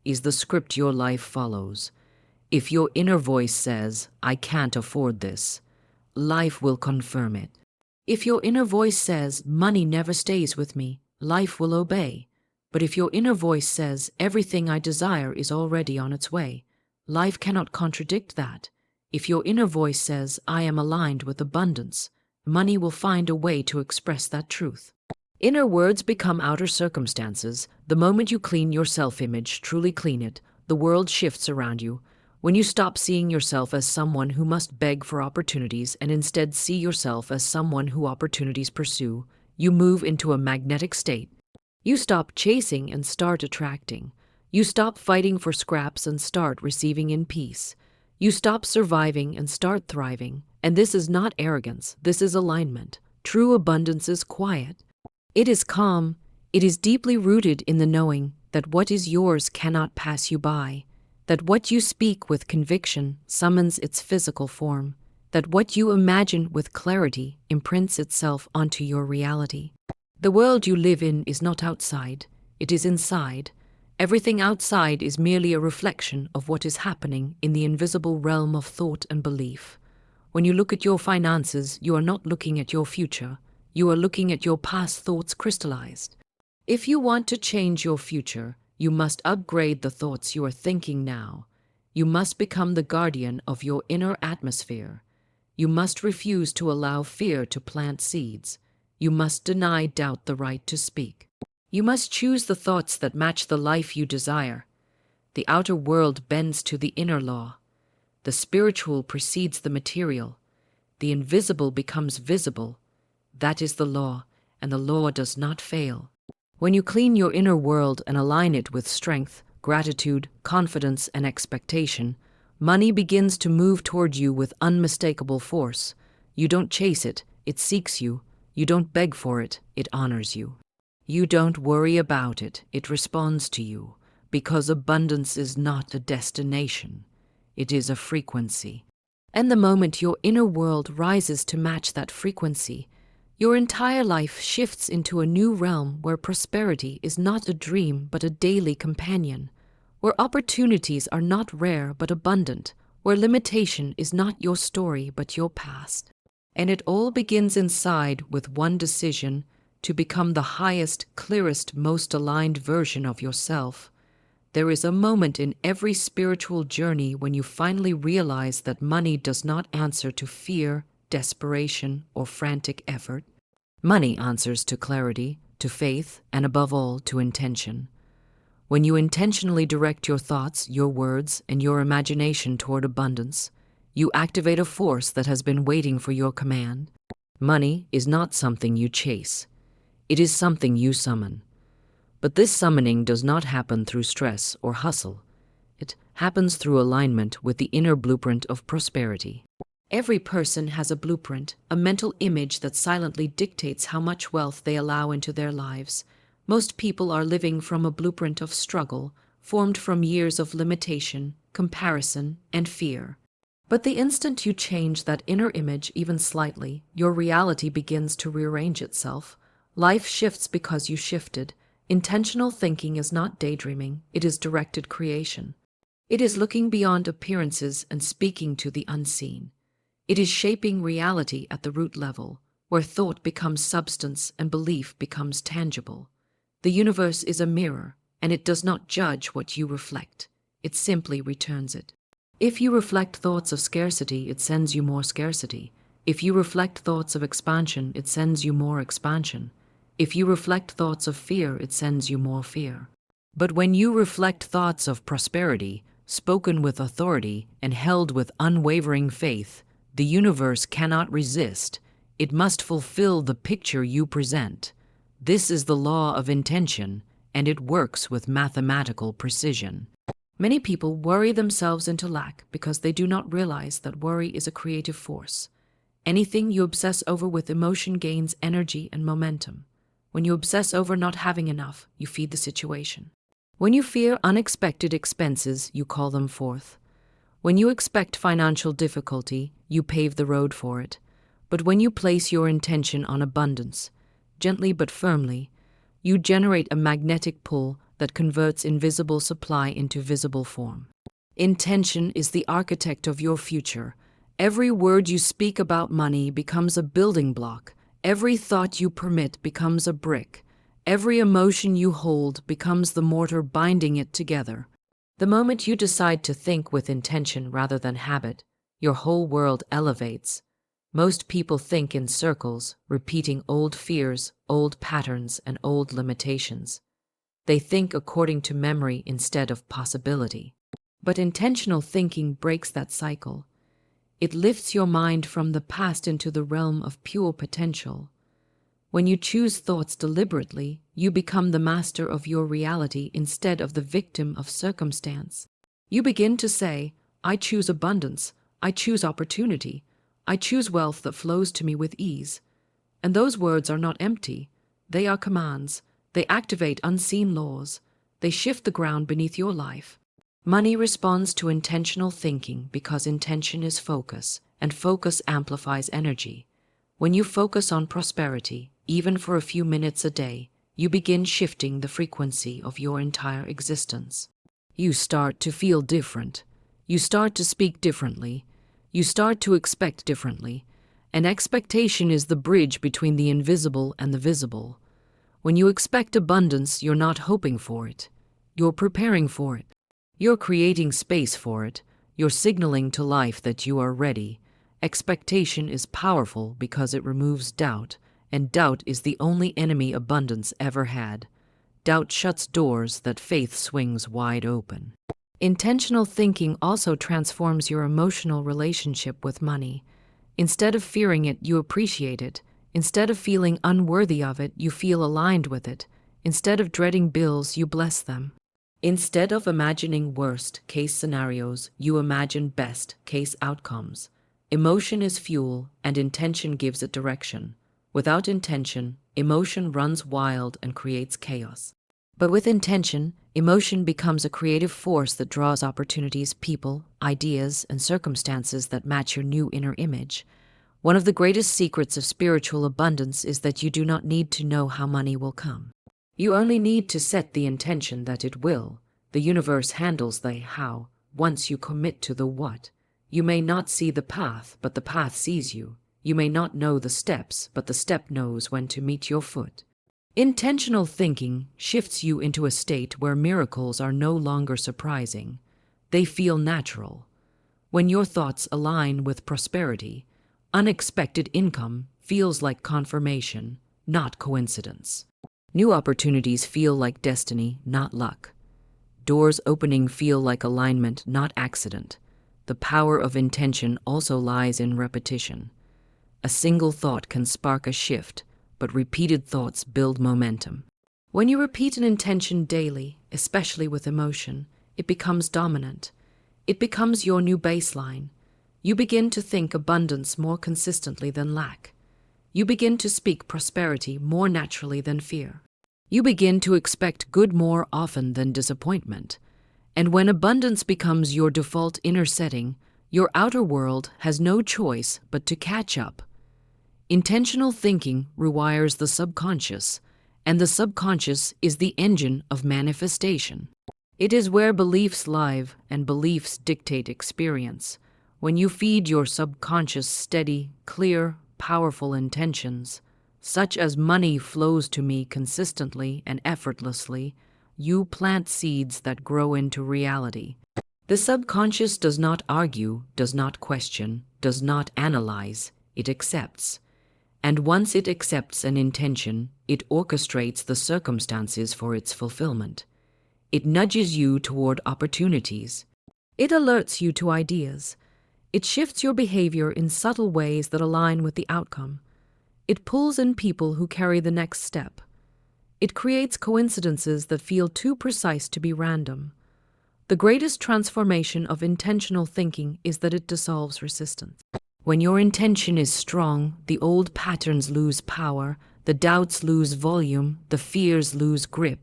is the script your life follows. If your inner voice says, "I can't afford this," life will confirm it. If your inner voice says, money never stays with me, life will obey. But if your inner voice says, everything I desire is already on its way, life cannot contradict that. If your inner voice says, I am aligned with abundance, money will find a way to express that truth. Inner words become outer circumstances. The moment you clean your self-image, truly clean it, the world shifts around you. When you stop seeing yourself as someone who must beg for opportunities and instead see yourself as someone who opportunities pursue, you move into a magnetic state. You stop chasing and start attracting. You stop fighting for scraps and start receiving in peace. You stop surviving and start thriving. And this is not arrogance, this is alignment. True abundance is quiet. It is calm. It is deeply rooted in the knowing that what is yours cannot pass you by, that what you speak with conviction summons its physical form, that what you imagine with clarity imprints itself onto your reality. The world you live in is not outside, it is inside. Everything outside is merely a reflection of what is happening in the invisible realm of thought and belief. When you look at your finances, you are not looking at your future. You are looking at your past thoughts crystallized. If you want to change your future, you must upgrade the thoughts you are thinking now. You must become the guardian of your inner atmosphere. You must refuse to allow fear to plant seeds. You must deny doubt the right to speak. You must choose the thoughts that match the life you desire. The outer world bends to the inner law. The spiritual precedes the material. The invisible becomes visible. That is the law, and the law does not fail. When you clean your inner world and align it with strength, gratitude, confidence, and expectation, money begins to move toward you with unmistakable force. You don't chase it, it seeks you. You don't beg for it, it honors you. You don't worry about it, it responds to you, because abundance is not a destination. It is a frequency. And the moment your inner world rises to match that frequency, your entire life shifts into a new realm where prosperity is not a dream but a daily companion, where opportunities are not rare but abundant, where limitation is not your story but your past. And it all begins inside with one decision to become the highest, clearest, most aligned version of yourself. There is a moment in every spiritual journey when you finally realize that money does not answer to fear, desperation, or frantic effort. Money answers to clarity, to faith, and above all, to intention. When you intentionally direct your thoughts, your words, and your imagination toward abundance, you activate a force that has been waiting for your command. Money is not something you chase. It is something you summon. But this summoning does not happen through stress or hustle. It happens through alignment with the inner blueprint of prosperity. Every person has a blueprint, a mental image that silently dictates how much wealth they allow into their lives. Most people are living from a blueprint of struggle, formed from years of limitation, comparison, and fear. But the instant you change that inner image even slightly, your reality begins to rearrange itself. Life shifts because you shifted. Intentional thinking is not daydreaming, it is directed creation. It is looking beyond appearances and speaking to the unseen. It is shaping reality at the root level, where thought becomes substance and belief becomes tangible. The universe is a mirror, and it does not judge what you reflect. It simply returns it. If you reflect thoughts of scarcity, it sends you more scarcity. If you reflect thoughts of expansion, it sends you more expansion. If you reflect thoughts of fear, it sends you more fear. But when you reflect thoughts of prosperity, spoken with authority and held with unwavering faith, the universe cannot resist. It must fulfill the picture you present. This is the law of intention, and it works with mathematical precision. Many people worry themselves into lack because they do not realize that worry is a creative force. Anything you obsess over with emotion gains energy and momentum. When you obsess over not having enough, you feed the situation. When you fear unexpected expenses, you call them forth. When you expect financial difficulty, you pave the road for it. But when you place your intention on abundance, gently but firmly, you generate a magnetic pull that converts invisible supply into visible form. Intention is the architect of your future, Every word you speak about money becomes a building block. Every thought you permit becomes a brick. Every emotion you hold becomes the mortar binding it together. The moment you decide to think with intention rather than habit, your whole world elevates. Most people think in circles, repeating old fears, old patterns, and old limitations. They think according to memory instead of possibility. But intentional thinking breaks that cycle. It lifts your mind from the past into the realm of pure potential. When you choose thoughts deliberately, you become the master of your reality instead of the victim of circumstance. You begin to say, I choose abundance, I choose opportunity, I choose wealth that flows to me with ease. And those words are not empty. They are commands. They activate unseen laws. They shift the ground beneath your life. Money responds to intentional thinking because intention is focus, and focus amplifies energy. When you focus on prosperity, even for a few minutes a day, you begin shifting the frequency of your entire existence. You start to feel different. You start to speak differently. You start to expect differently. And expectation is the bridge between the invisible and the visible. When you expect abundance, you're not hoping for it. You're preparing for it. You're creating space for it. You're signaling to life that you are ready. Expectation is powerful because it removes doubt, and doubt is the only enemy abundance ever had. Doubt shuts doors that faith swings wide open. Intentional thinking also transforms your emotional relationship with money. Instead of fearing it, you appreciate it. Instead of feeling unworthy of it, you feel aligned with it. Instead of dreading bills, you bless them. Instead of imagining worst-case scenarios, you imagine best-case outcomes. Emotion is fuel, and intention gives it direction. Without intention, emotion runs wild and creates chaos. But with intention, emotion becomes a creative force that draws opportunities, people, ideas, and circumstances that match your new inner image. One of the greatest secrets of spiritual abundance is that you do not need to know how money will come. You only need to set the intention that it will. The universe handles the how. Once you commit to the what. You may not see the path, but the path sees you. You may not know the steps, but the step knows when to meet your foot. Intentional thinking shifts you into a state where miracles are no longer surprising. They feel natural. When your thoughts align with prosperity, unexpected income feels like confirmation, not coincidence. New opportunities feel like destiny, not luck. Doors opening feel like alignment, not accident. The power of intention also lies in repetition. A single thought can spark a shift, but repeated thoughts build momentum. When you repeat an intention daily, especially with emotion, it becomes dominant. It becomes your new baseline. You begin to think abundance more consistently than lack. You begin to speak prosperity more naturally than fear. You begin to expect good more often than disappointment. And when abundance becomes your default inner setting, your outer world has no choice but to catch up. Intentional thinking rewires the subconscious, and the subconscious is the engine of manifestation. It is where beliefs live and beliefs dictate experience. When you feed your subconscious steady, clear, powerful intentions, such as money flows to me consistently and effortlessly, you plant seeds that grow into reality. The subconscious does not argue, does not question, does not analyze, it accepts. And once it accepts an intention, it orchestrates the circumstances for its fulfillment. It nudges you toward opportunities. It alerts you to ideas. It shifts your behavior in subtle ways that align with the outcome. It pulls in people who carry the next step. It creates coincidences that feel too precise to be random. The greatest transformation of intentional thinking is that it dissolves resistance. When your intention is strong, the old patterns lose power, the doubts lose volume, the fears lose grip.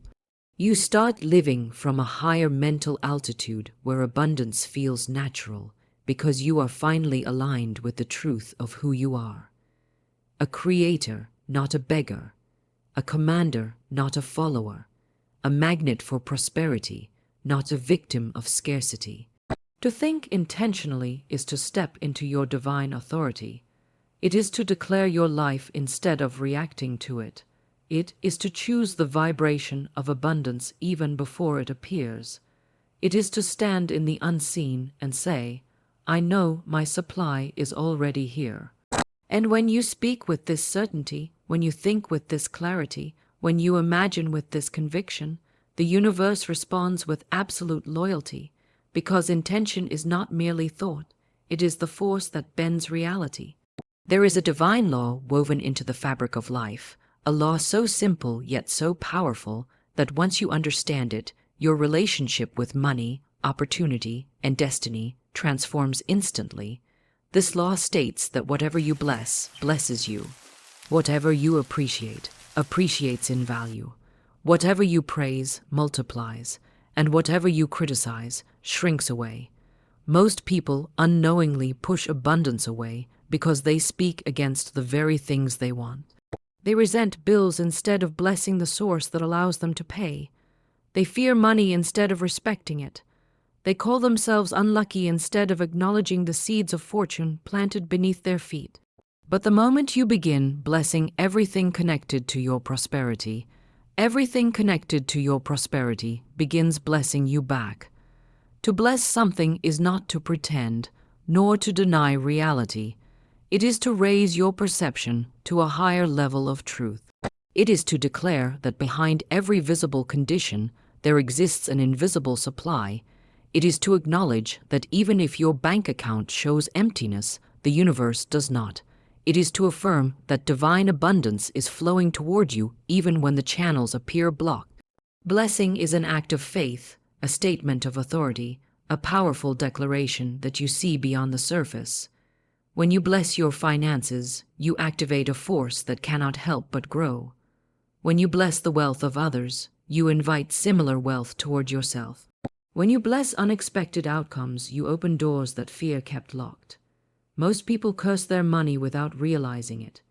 You start living from a higher mental altitude where abundance feels natural because you are finally aligned with the truth of who you are. A creator, not a beggar. A commander, not a follower. A magnet for prosperity, not a victim of scarcity. To think intentionally is to step into your divine authority. It is to declare your life instead of reacting to it. It is to choose the vibration of abundance even before it appears. It is to stand in the unseen and say, I know my supply is already here. And when you speak with this certainty, when you think with this clarity, when you imagine with this conviction, the universe responds with absolute loyalty, because intention is not merely thought, it is the force that bends reality. There is a divine law woven into the fabric of life, a law so simple yet so powerful that once you understand it, your relationship with money, opportunity, and destiny transforms instantly. This law states that whatever you bless, blesses you. Whatever you appreciate, appreciates in value. Whatever you praise, multiplies. And whatever you criticize, shrinks away. Most people unknowingly push abundance away because they speak against the very things they want. They resent bills instead of blessing the source that allows them to pay. They fear money instead of respecting it. They call themselves unlucky instead of acknowledging the seeds of fortune planted beneath their feet. But the moment you begin blessing everything connected to your prosperity, everything connected to your prosperity begins blessing you back. To bless something is not to pretend, nor to deny reality. It is to raise your perception to a higher level of truth. It is to declare that behind every visible condition there exists an invisible supply. It is to acknowledge that even if your bank account shows emptiness, the universe does not. It is to affirm that divine abundance is flowing toward you even when the channels appear blocked. Blessing is an act of faith, a statement of authority, a powerful declaration that you see beyond the surface. When you bless your finances, you activate a force that cannot help but grow. When you bless the wealth of others, you invite similar wealth toward yourself. When you bless unexpected outcomes, you open doors that fear kept locked. Most people curse their money without realizing it.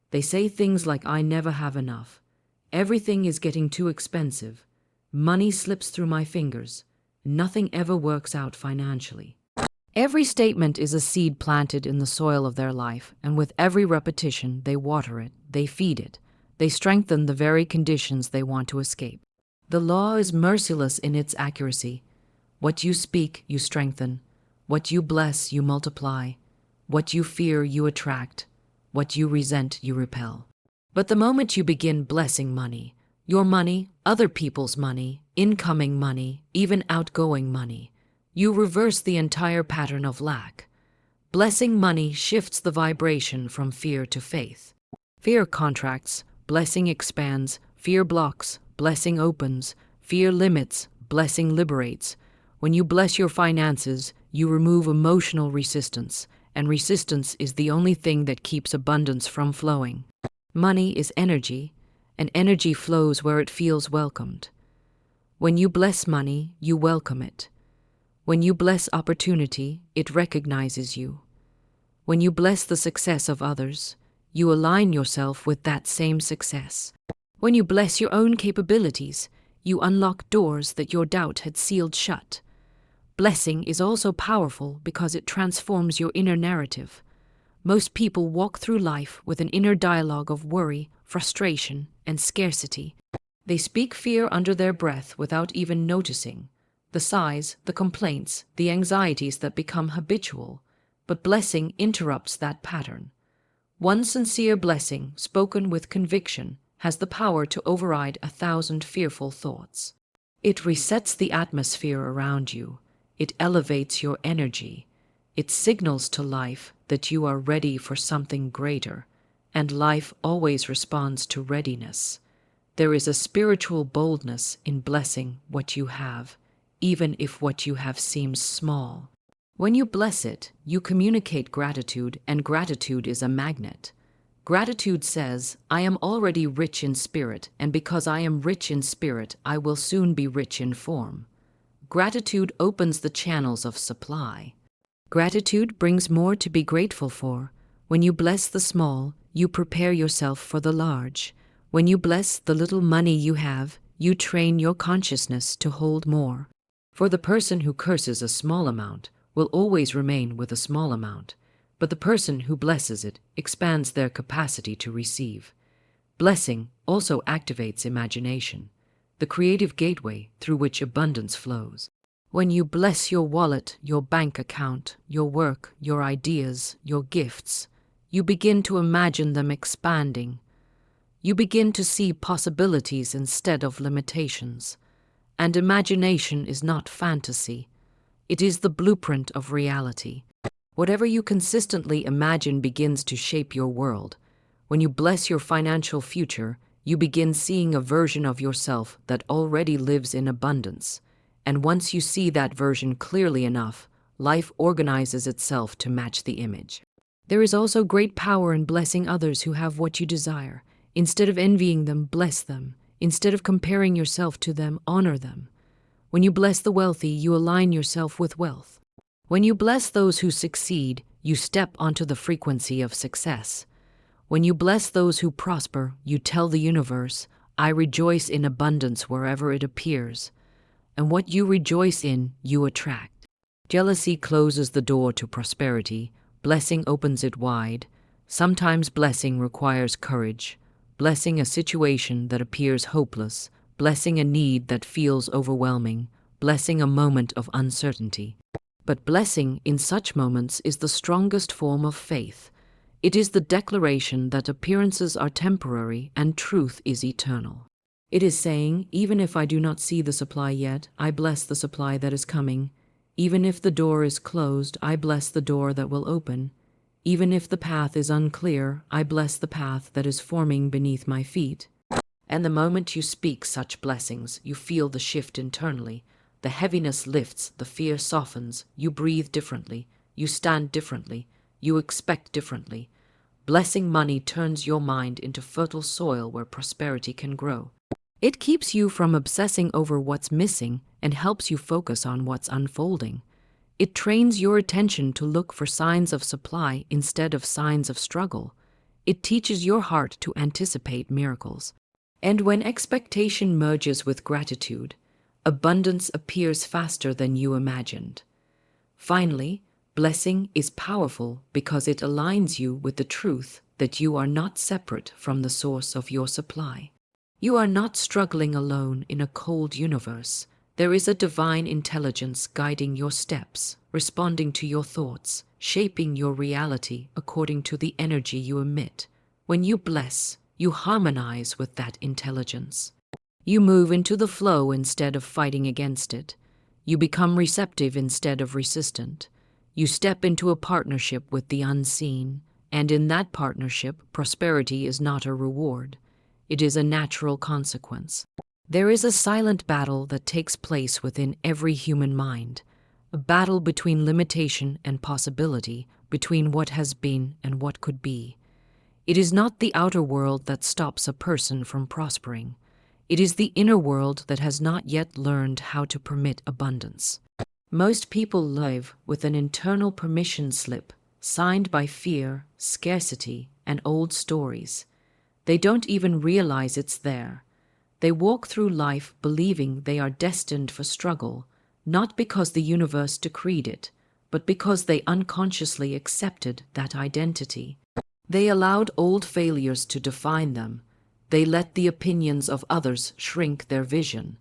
They say things like, I never have enough. Everything is getting too expensive. Money slips through my fingers. Nothing ever works out financially. Every statement is a seed planted in the soil of their life, and with every repetition, they water it, they feed it, they strengthen the very conditions they want to escape. The law is merciless in its accuracy. What you speak, you strengthen. What you bless, you multiply. What you fear, you attract. What you resent, you repel. But the moment you begin blessing money, your money, other people's money, incoming money, even outgoing money, you reverse the entire pattern of lack. Blessing money shifts the vibration from fear to faith. Fear contracts, blessing expands, fear blocks, blessing opens, fear limits, blessing liberates. When you bless your finances, you remove emotional resistance, and resistance is the only thing that keeps abundance from flowing. Money is energy, and energy flows where it feels welcomed. When you bless money, you welcome it. When you bless opportunity, it recognizes you. When you bless the success of others, you align yourself with that same success. When you bless your own capabilities, you unlock doors that your doubt had sealed shut. Blessing is also powerful because it transforms your inner narrative. Most people walk through life with an inner dialogue of worry, frustration, and scarcity. They speak fear under their breath without even noticing the sighs, the complaints, the anxieties that become habitual. But blessing interrupts that pattern. One sincere blessing, spoken with conviction, has the power to override 1,000 fearful thoughts. It resets the atmosphere around you. It elevates your energy. It signals to life that you are ready for something greater, and life always responds to readiness. There is a spiritual boldness in blessing what you have, even if what you have seems small. When you bless it, you communicate gratitude, and gratitude is a magnet. Gratitude says, I am already rich in spirit, and because I am rich in spirit, I will soon be rich in form. Gratitude opens the channels of supply. Gratitude brings more to be grateful for. When you bless the small, you prepare yourself for the large. When you bless the little money you have, you train your consciousness to hold more. For the person who curses a small amount, will always remain with a small amount, but the person who blesses it expands their capacity to receive. Blessing also activates imagination, the creative gateway through which abundance flows. When you bless your wallet, your bank account, your work, your ideas, your gifts, you begin to imagine them expanding. You begin to see possibilities instead of limitations. And imagination is not fantasy. It is the blueprint of reality. Whatever you consistently imagine begins to shape your world. When you bless your financial future, you begin seeing a version of yourself that already lives in abundance. And once you see that version clearly enough, life organizes itself to match the image. There is also great power in blessing others who have what you desire. Instead of envying them, bless them. Instead of comparing yourself to them, honor them. When you bless the wealthy, you align yourself with wealth. When you bless those who succeed, you step onto the frequency of success. When you bless those who prosper, you tell the universe, I rejoice in abundance wherever it appears. And what you rejoice in, you attract. Jealousy closes the door to prosperity. Blessing opens it wide. Sometimes blessing requires courage. Blessing a situation that appears hopeless. Blessing a need that feels overwhelming. Blessing a moment of uncertainty. But blessing in such moments is the strongest form of faith. It is the declaration that appearances are temporary and truth is eternal. It is saying, even if I do not see the supply yet, I bless the supply that is coming. Even if the door is closed, I bless the door that will open. Even if the path is unclear, I bless the path that is forming beneath my feet. And the moment you speak such blessings, you feel the shift internally. The heaviness lifts, the fear softens, you breathe differently, you stand differently, you expect differently. Blessing money turns your mind into fertile soil where prosperity can grow. It keeps you from obsessing over what's missing and helps you focus on what's unfolding. It trains your attention to look for signs of supply instead of signs of struggle. It teaches your heart to anticipate miracles. And when expectation merges with gratitude, abundance appears faster than you imagined. Finally, blessing is powerful because it aligns you with the truth that you are not separate from the source of your supply. You are not struggling alone in a cold universe. There is a divine intelligence guiding your steps, responding to your thoughts, shaping your reality according to the energy you emit. When you bless, you harmonize with that intelligence. You move into the flow instead of fighting against it. You become receptive instead of resistant. You step into a partnership with the unseen, and in that partnership, prosperity is not a reward. It is a natural consequence. There is a silent battle that takes place within every human mind, a battle between limitation and possibility, between what has been and what could be. It is not the outer world that stops a person from prospering. It is the inner world that has not yet learned how to permit abundance. Most people live with an internal permission slip signed by fear, scarcity, and old stories. They don't even realize it's there. They walk through life believing they are destined for struggle, not because the universe decreed it, but because they unconsciously accepted that identity. They allowed old failures to define them. They let the opinions of others shrink their vision.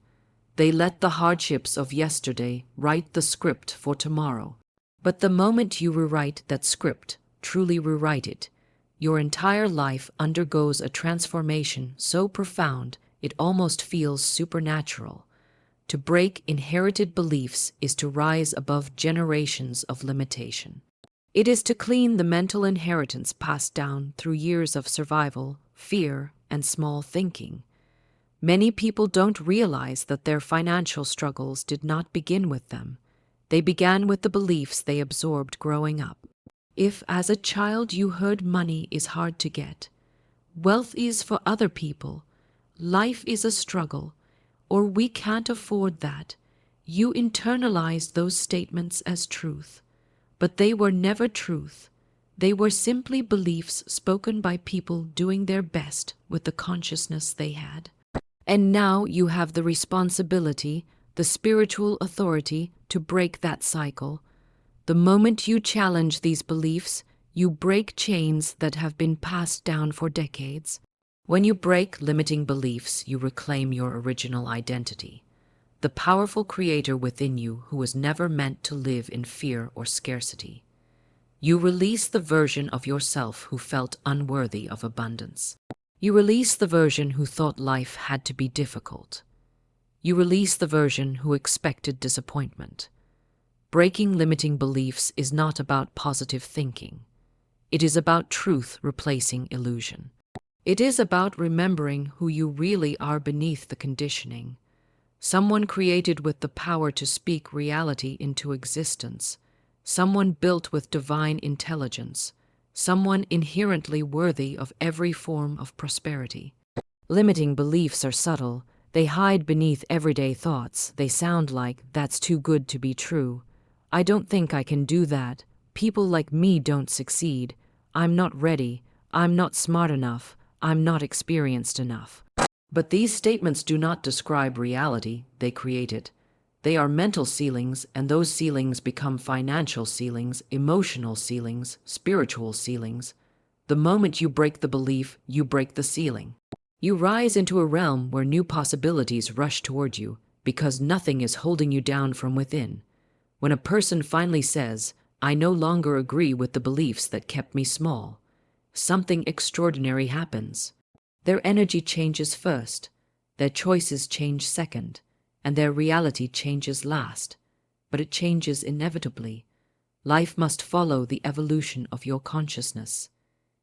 They let the hardships of yesterday write the script for tomorrow. But the moment you rewrite that script, truly rewrite it, your entire life undergoes a transformation so profound it almost feels supernatural. To break inherited beliefs is to rise above generations of limitation. It is to clean the mental inheritance passed down through years of survival, fear, and small thinking. Many people don't realize that their financial struggles did not begin with them. They began with the beliefs they absorbed growing up. If as a child you heard money is hard to get, wealth is for other people, life is a struggle, or we can't afford that, you internalized those statements as truth. But they were never truth. They were simply beliefs spoken by people doing their best with the consciousness they had. And now you have the responsibility, the spiritual authority to break that cycle. The moment you challenge these beliefs, you break chains that have been passed down for decades. When you break limiting beliefs, you reclaim your original identity, the powerful creator within you who was never meant to live in fear or scarcity. You release the version of yourself who felt unworthy of abundance. You release the version who thought life had to be difficult. You release the version who expected disappointment. Breaking limiting beliefs is not about positive thinking. It is about truth replacing illusion. It is about remembering who you really are beneath the conditioning. Someone created with the power to speak reality into existence. Someone built with divine intelligence. Someone inherently worthy of every form of prosperity. Limiting beliefs are subtle. They hide beneath everyday thoughts. They sound like, "That's too good to be true. I don't think I can do that. People like me don't succeed. I'm not ready. I'm not smart enough. I'm not experienced enough." But these statements do not describe reality, they create it. They are mental ceilings, and those ceilings become financial ceilings, emotional ceilings, spiritual ceilings. The moment you break the belief, you break the ceiling. You rise into a realm where new possibilities rush toward you, because nothing is holding you down from within. When a person finally says, "I no longer agree with the beliefs that kept me small," something extraordinary happens. Their energy changes first, their choices change second, and their reality changes last. But it changes inevitably. Life must follow the evolution of your consciousness.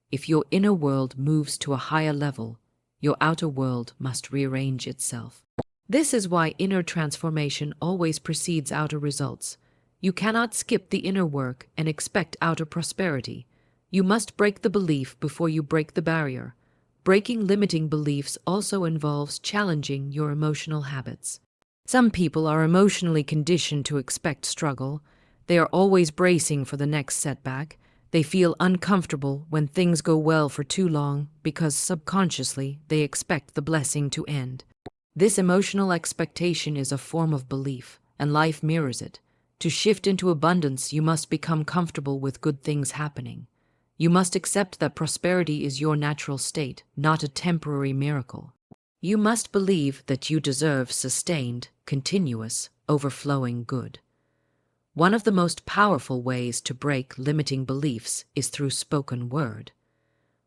If your inner world moves to a higher level, your outer world must rearrange itself. This is why inner transformation always precedes outer results. You cannot skip the inner work and expect outer prosperity. You must break the belief before you break the barrier. Breaking limiting beliefs also involves challenging your emotional habits. Some people are emotionally conditioned to expect struggle. They are always bracing for the next setback. They feel uncomfortable when things go well for too long because subconsciously they expect the blessing to end. This emotional expectation is a form of belief, and life mirrors it. To shift into abundance, you must become comfortable with good things happening. You must accept that prosperity is your natural state, not a temporary miracle. You must believe that you deserve sustained, continuous, overflowing good. One of the most powerful ways to break limiting beliefs is through spoken word.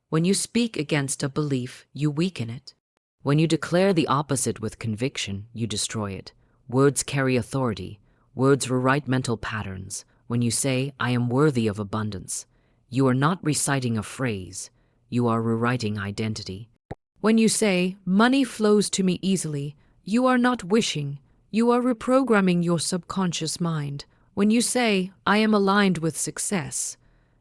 When you speak against a belief, you weaken it. When you declare the opposite with conviction, you destroy it. Words carry authority. Words rewrite mental patterns. When you say, "I am worthy of abundance," you are not reciting a phrase. You are rewriting identity. When you say, "Money flows to me easily," you are not wishing. You are reprogramming your subconscious mind. When you say, "I am aligned with success,"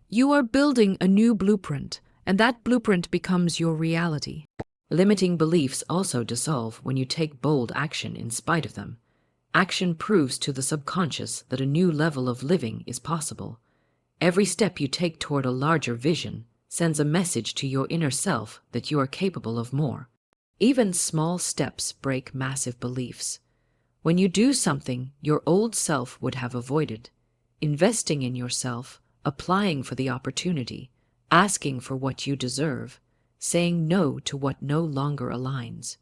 you are building a new blueprint, and that blueprint becomes your reality. Limiting beliefs also dissolve when you take bold action in spite of them. Action proves to the subconscious that a new level of living is possible. Every step you take toward a larger vision sends a message to your inner self that you are capable of more. Even small steps break massive beliefs. When you do something your old self would have avoided, investing in yourself, applying for the opportunity, asking for what you deserve, saying no to what no longer aligns,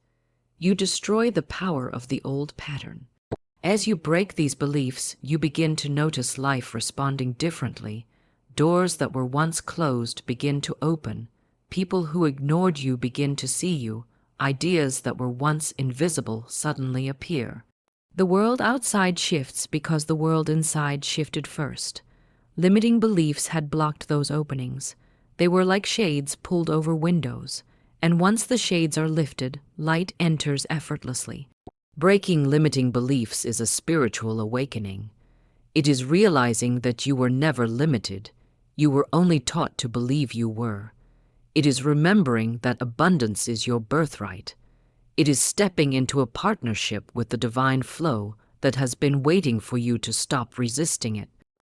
you destroy the power of the old pattern. As you break these beliefs, you begin to notice life responding differently. Doors that were once closed begin to open. People who ignored you begin to see you. Ideas that were once invisible suddenly appear. The world outside shifts because the world inside shifted first. Limiting beliefs had blocked those openings. They were like shades pulled over windows. And once the shades are lifted, light enters effortlessly. Breaking limiting beliefs is a spiritual awakening. It is realizing that you were never limited. You were only taught to believe you were. It is remembering that abundance is your birthright. It is stepping into a partnership with the divine flow that has been waiting for you to stop resisting it.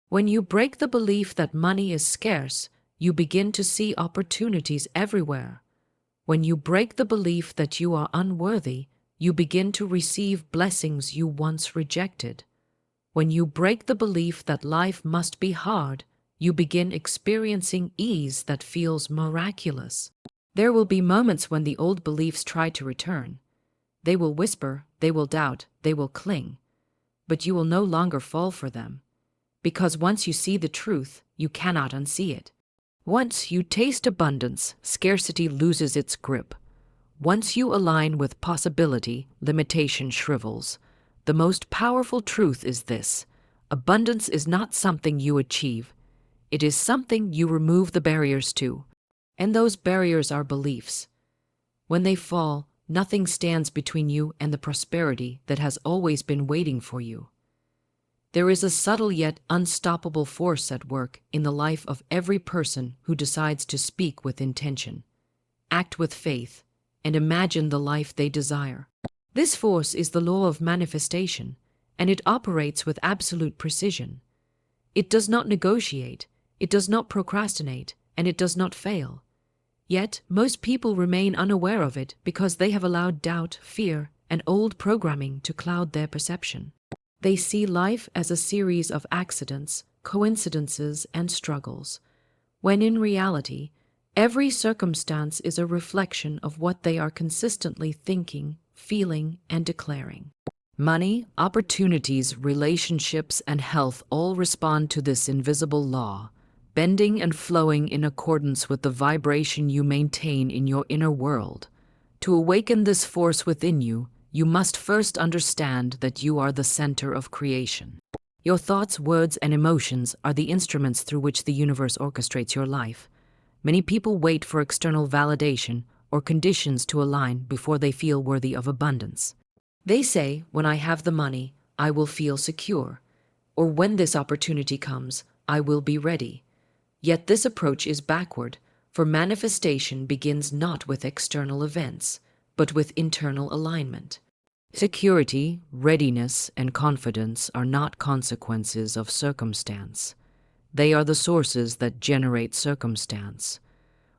When you break the belief that money is scarce, you begin to see opportunities everywhere. When you break the belief that you are unworthy, you begin to receive blessings you once rejected. When you break the belief that life must be hard, you begin experiencing ease that feels miraculous. There will be moments when the old beliefs try to return. They will whisper, they will doubt, they will cling. But you will no longer fall for them. Because once you see the truth, you cannot unsee it. Once you taste abundance, scarcity loses its grip. Once you align with possibility, limitation shrivels. The most powerful truth is this: abundance is not something you achieve. It is something you remove the barriers to. And those barriers are beliefs. When they fall, nothing stands between you and the prosperity that has always been waiting for you. There is a subtle yet unstoppable force at work in the life of every person who decides to speak with intention, act with faith, and imagine the life they desire. This force is the law of manifestation, and it operates with absolute precision. It does not negotiate, it does not procrastinate, and it does not fail. Yet, most people remain unaware of it because they have allowed doubt, fear, and old programming to cloud their perception. They see life as a series of accidents, coincidences, and struggles, when in reality, every circumstance is a reflection of what they are consistently thinking, feeling, and declaring. Money, opportunities, relationships, and health all respond to this invisible law, bending and flowing in accordance with the vibration you maintain in your inner world. To awaken this force within you, you must first understand that you are the center of creation. Your thoughts, words, and emotions are the instruments through which the universe orchestrates your life. Many people wait for external validation or conditions to align before they feel worthy of abundance. They say, when I have the money, I will feel secure, or when this opportunity comes, I will be ready. Yet this approach is backward, for manifestation begins not with external events, but with internal alignment. Security, readiness, and confidence are not consequences of circumstance. They are the sources that generate circumstance.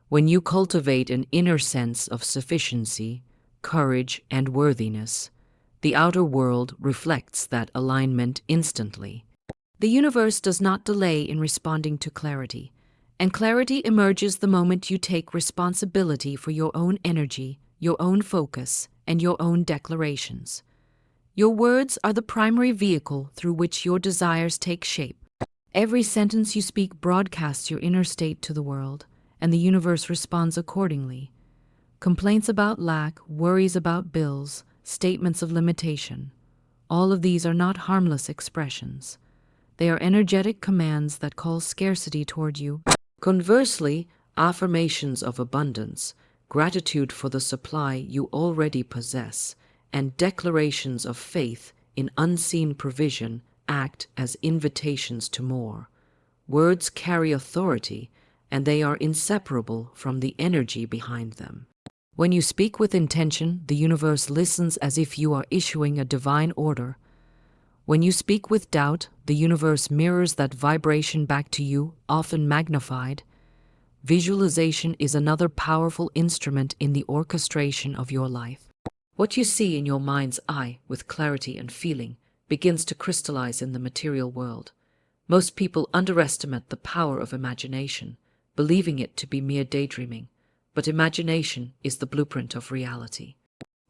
When you cultivate an inner sense of sufficiency, courage, and worthiness, the outer world reflects that alignment instantly. The universe does not delay in responding to clarity, and clarity emerges the moment you take responsibility for your own energy, your own focus, and your own declarations. Your words are the primary vehicle through which your desires take shape. Every sentence you speak broadcasts your inner state to the world, and the universe responds accordingly. Complaints about lack, worries about bills, statements of limitation, all of these are not harmless expressions. They are energetic commands that call scarcity toward you. Conversely, affirmations of abundance, gratitude for the supply you already possess, and declarations of faith in unseen provision act as invitations to more. Words carry authority, and they are inseparable from the energy behind them. When you speak with intention, the universe listens as if you are issuing a divine order. When you speak with doubt, the universe mirrors that vibration back to you, often magnified. Visualization is another powerful instrument in the orchestration of your life. What you see in your mind's eye with clarity and feeling begins to crystallize in the material world. Most people underestimate the power of imagination, believing it to be mere daydreaming, but imagination is the blueprint of reality.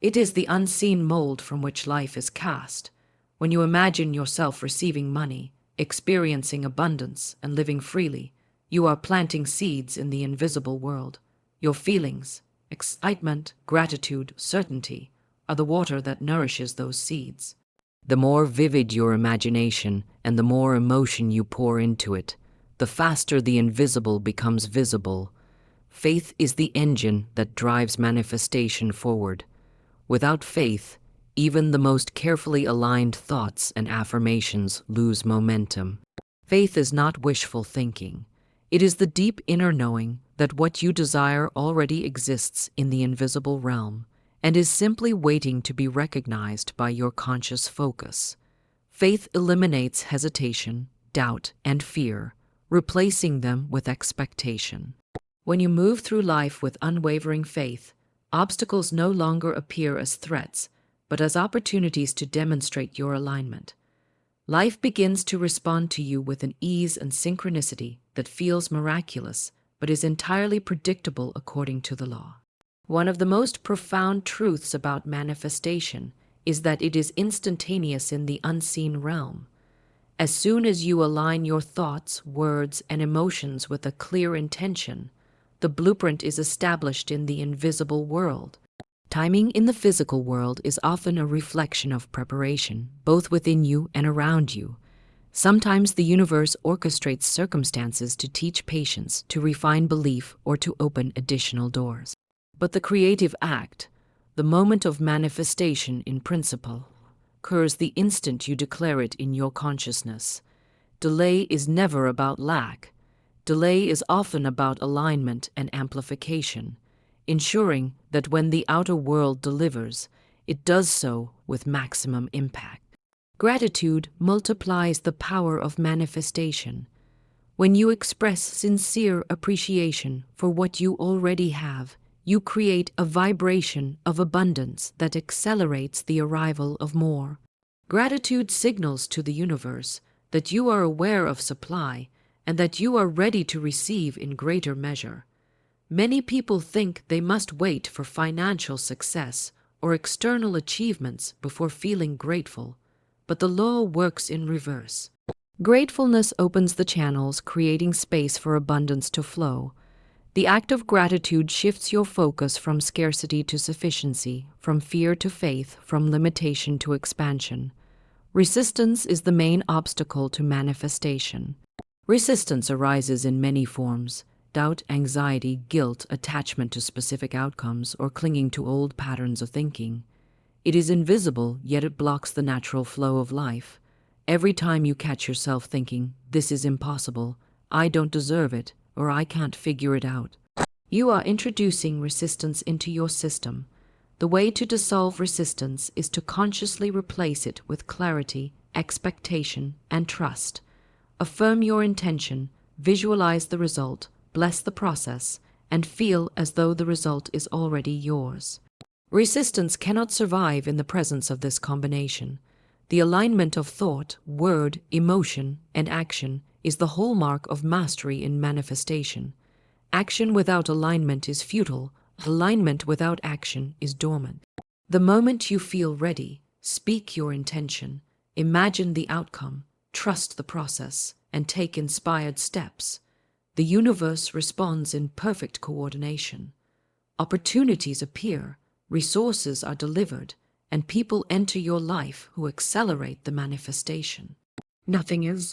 It is the unseen mold from which life is cast. When you imagine yourself receiving money, experiencing abundance, and living freely, you are planting seeds in the invisible world. Your feelings, excitement, gratitude, certainty, are the water that nourishes those seeds. The more vivid your imagination and the more emotion you pour into it, the faster the invisible becomes visible. Faith is the engine that drives manifestation forward. Without faith, even the most carefully aligned thoughts and affirmations lose momentum. Faith is not wishful thinking. It is the deep inner knowing that what you desire already exists in the invisible realm and is simply waiting to be recognized by your conscious focus. Faith eliminates hesitation, doubt, and fear, replacing them with expectation. When you move through life with unwavering faith, obstacles no longer appear as threats, but as opportunities to demonstrate your alignment. Life begins to respond to you with an ease and synchronicity that feels miraculous, but is entirely predictable according to the law. One of the most profound truths about manifestation is that it is instantaneous in the unseen realm. As soon as you align your thoughts, words, and emotions with a clear intention, the blueprint is established in the invisible world. Timing in the physical world is often a reflection of preparation, both within you and around you. Sometimes the universe orchestrates circumstances to teach patience, to refine belief, or to open additional doors. But the creative act, the moment of manifestation in principle, occurs the instant you declare it in your consciousness. Delay is never about lack. Delay is often about alignment and amplification, ensuring that when the outer world delivers, it does so with maximum impact. Gratitude multiplies the power of manifestation. When you express sincere appreciation for what you already have, you create a vibration of abundance that accelerates the arrival of more. Gratitude signals to the universe that you are aware of supply and that you are ready to receive in greater measure. Many people think they must wait for financial success or external achievements before feeling grateful, but the law works in reverse. Gratefulness opens the channels, creating space for abundance to flow. The act of gratitude shifts your focus from scarcity to sufficiency, from fear to faith, from limitation to expansion. Resistance is the main obstacle to manifestation. Resistance arises in many forms: doubt, anxiety, guilt, attachment to specific outcomes, or clinging to old patterns of thinking. It is invisible, yet it blocks the natural flow of life. Every time you catch yourself thinking, "This is impossible," "I don't deserve it," or "I can't figure it out," you are introducing resistance into your system. The way to dissolve resistance is to consciously replace it with clarity, expectation, and trust. Affirm your intention, visualize the result, bless the process, and feel as though the result is already yours. Resistance cannot survive in the presence of this combination. The alignment of thought, word, emotion, and action is the hallmark of mastery in manifestation. Action without alignment is futile. Alignment without action is dormant. The moment you feel ready, speak your intention, imagine the outcome, trust the process, and take inspired steps. The universe responds in perfect coordination. Opportunities appear, resources are delivered, and people enter your life who accelerate the manifestation. Nothing is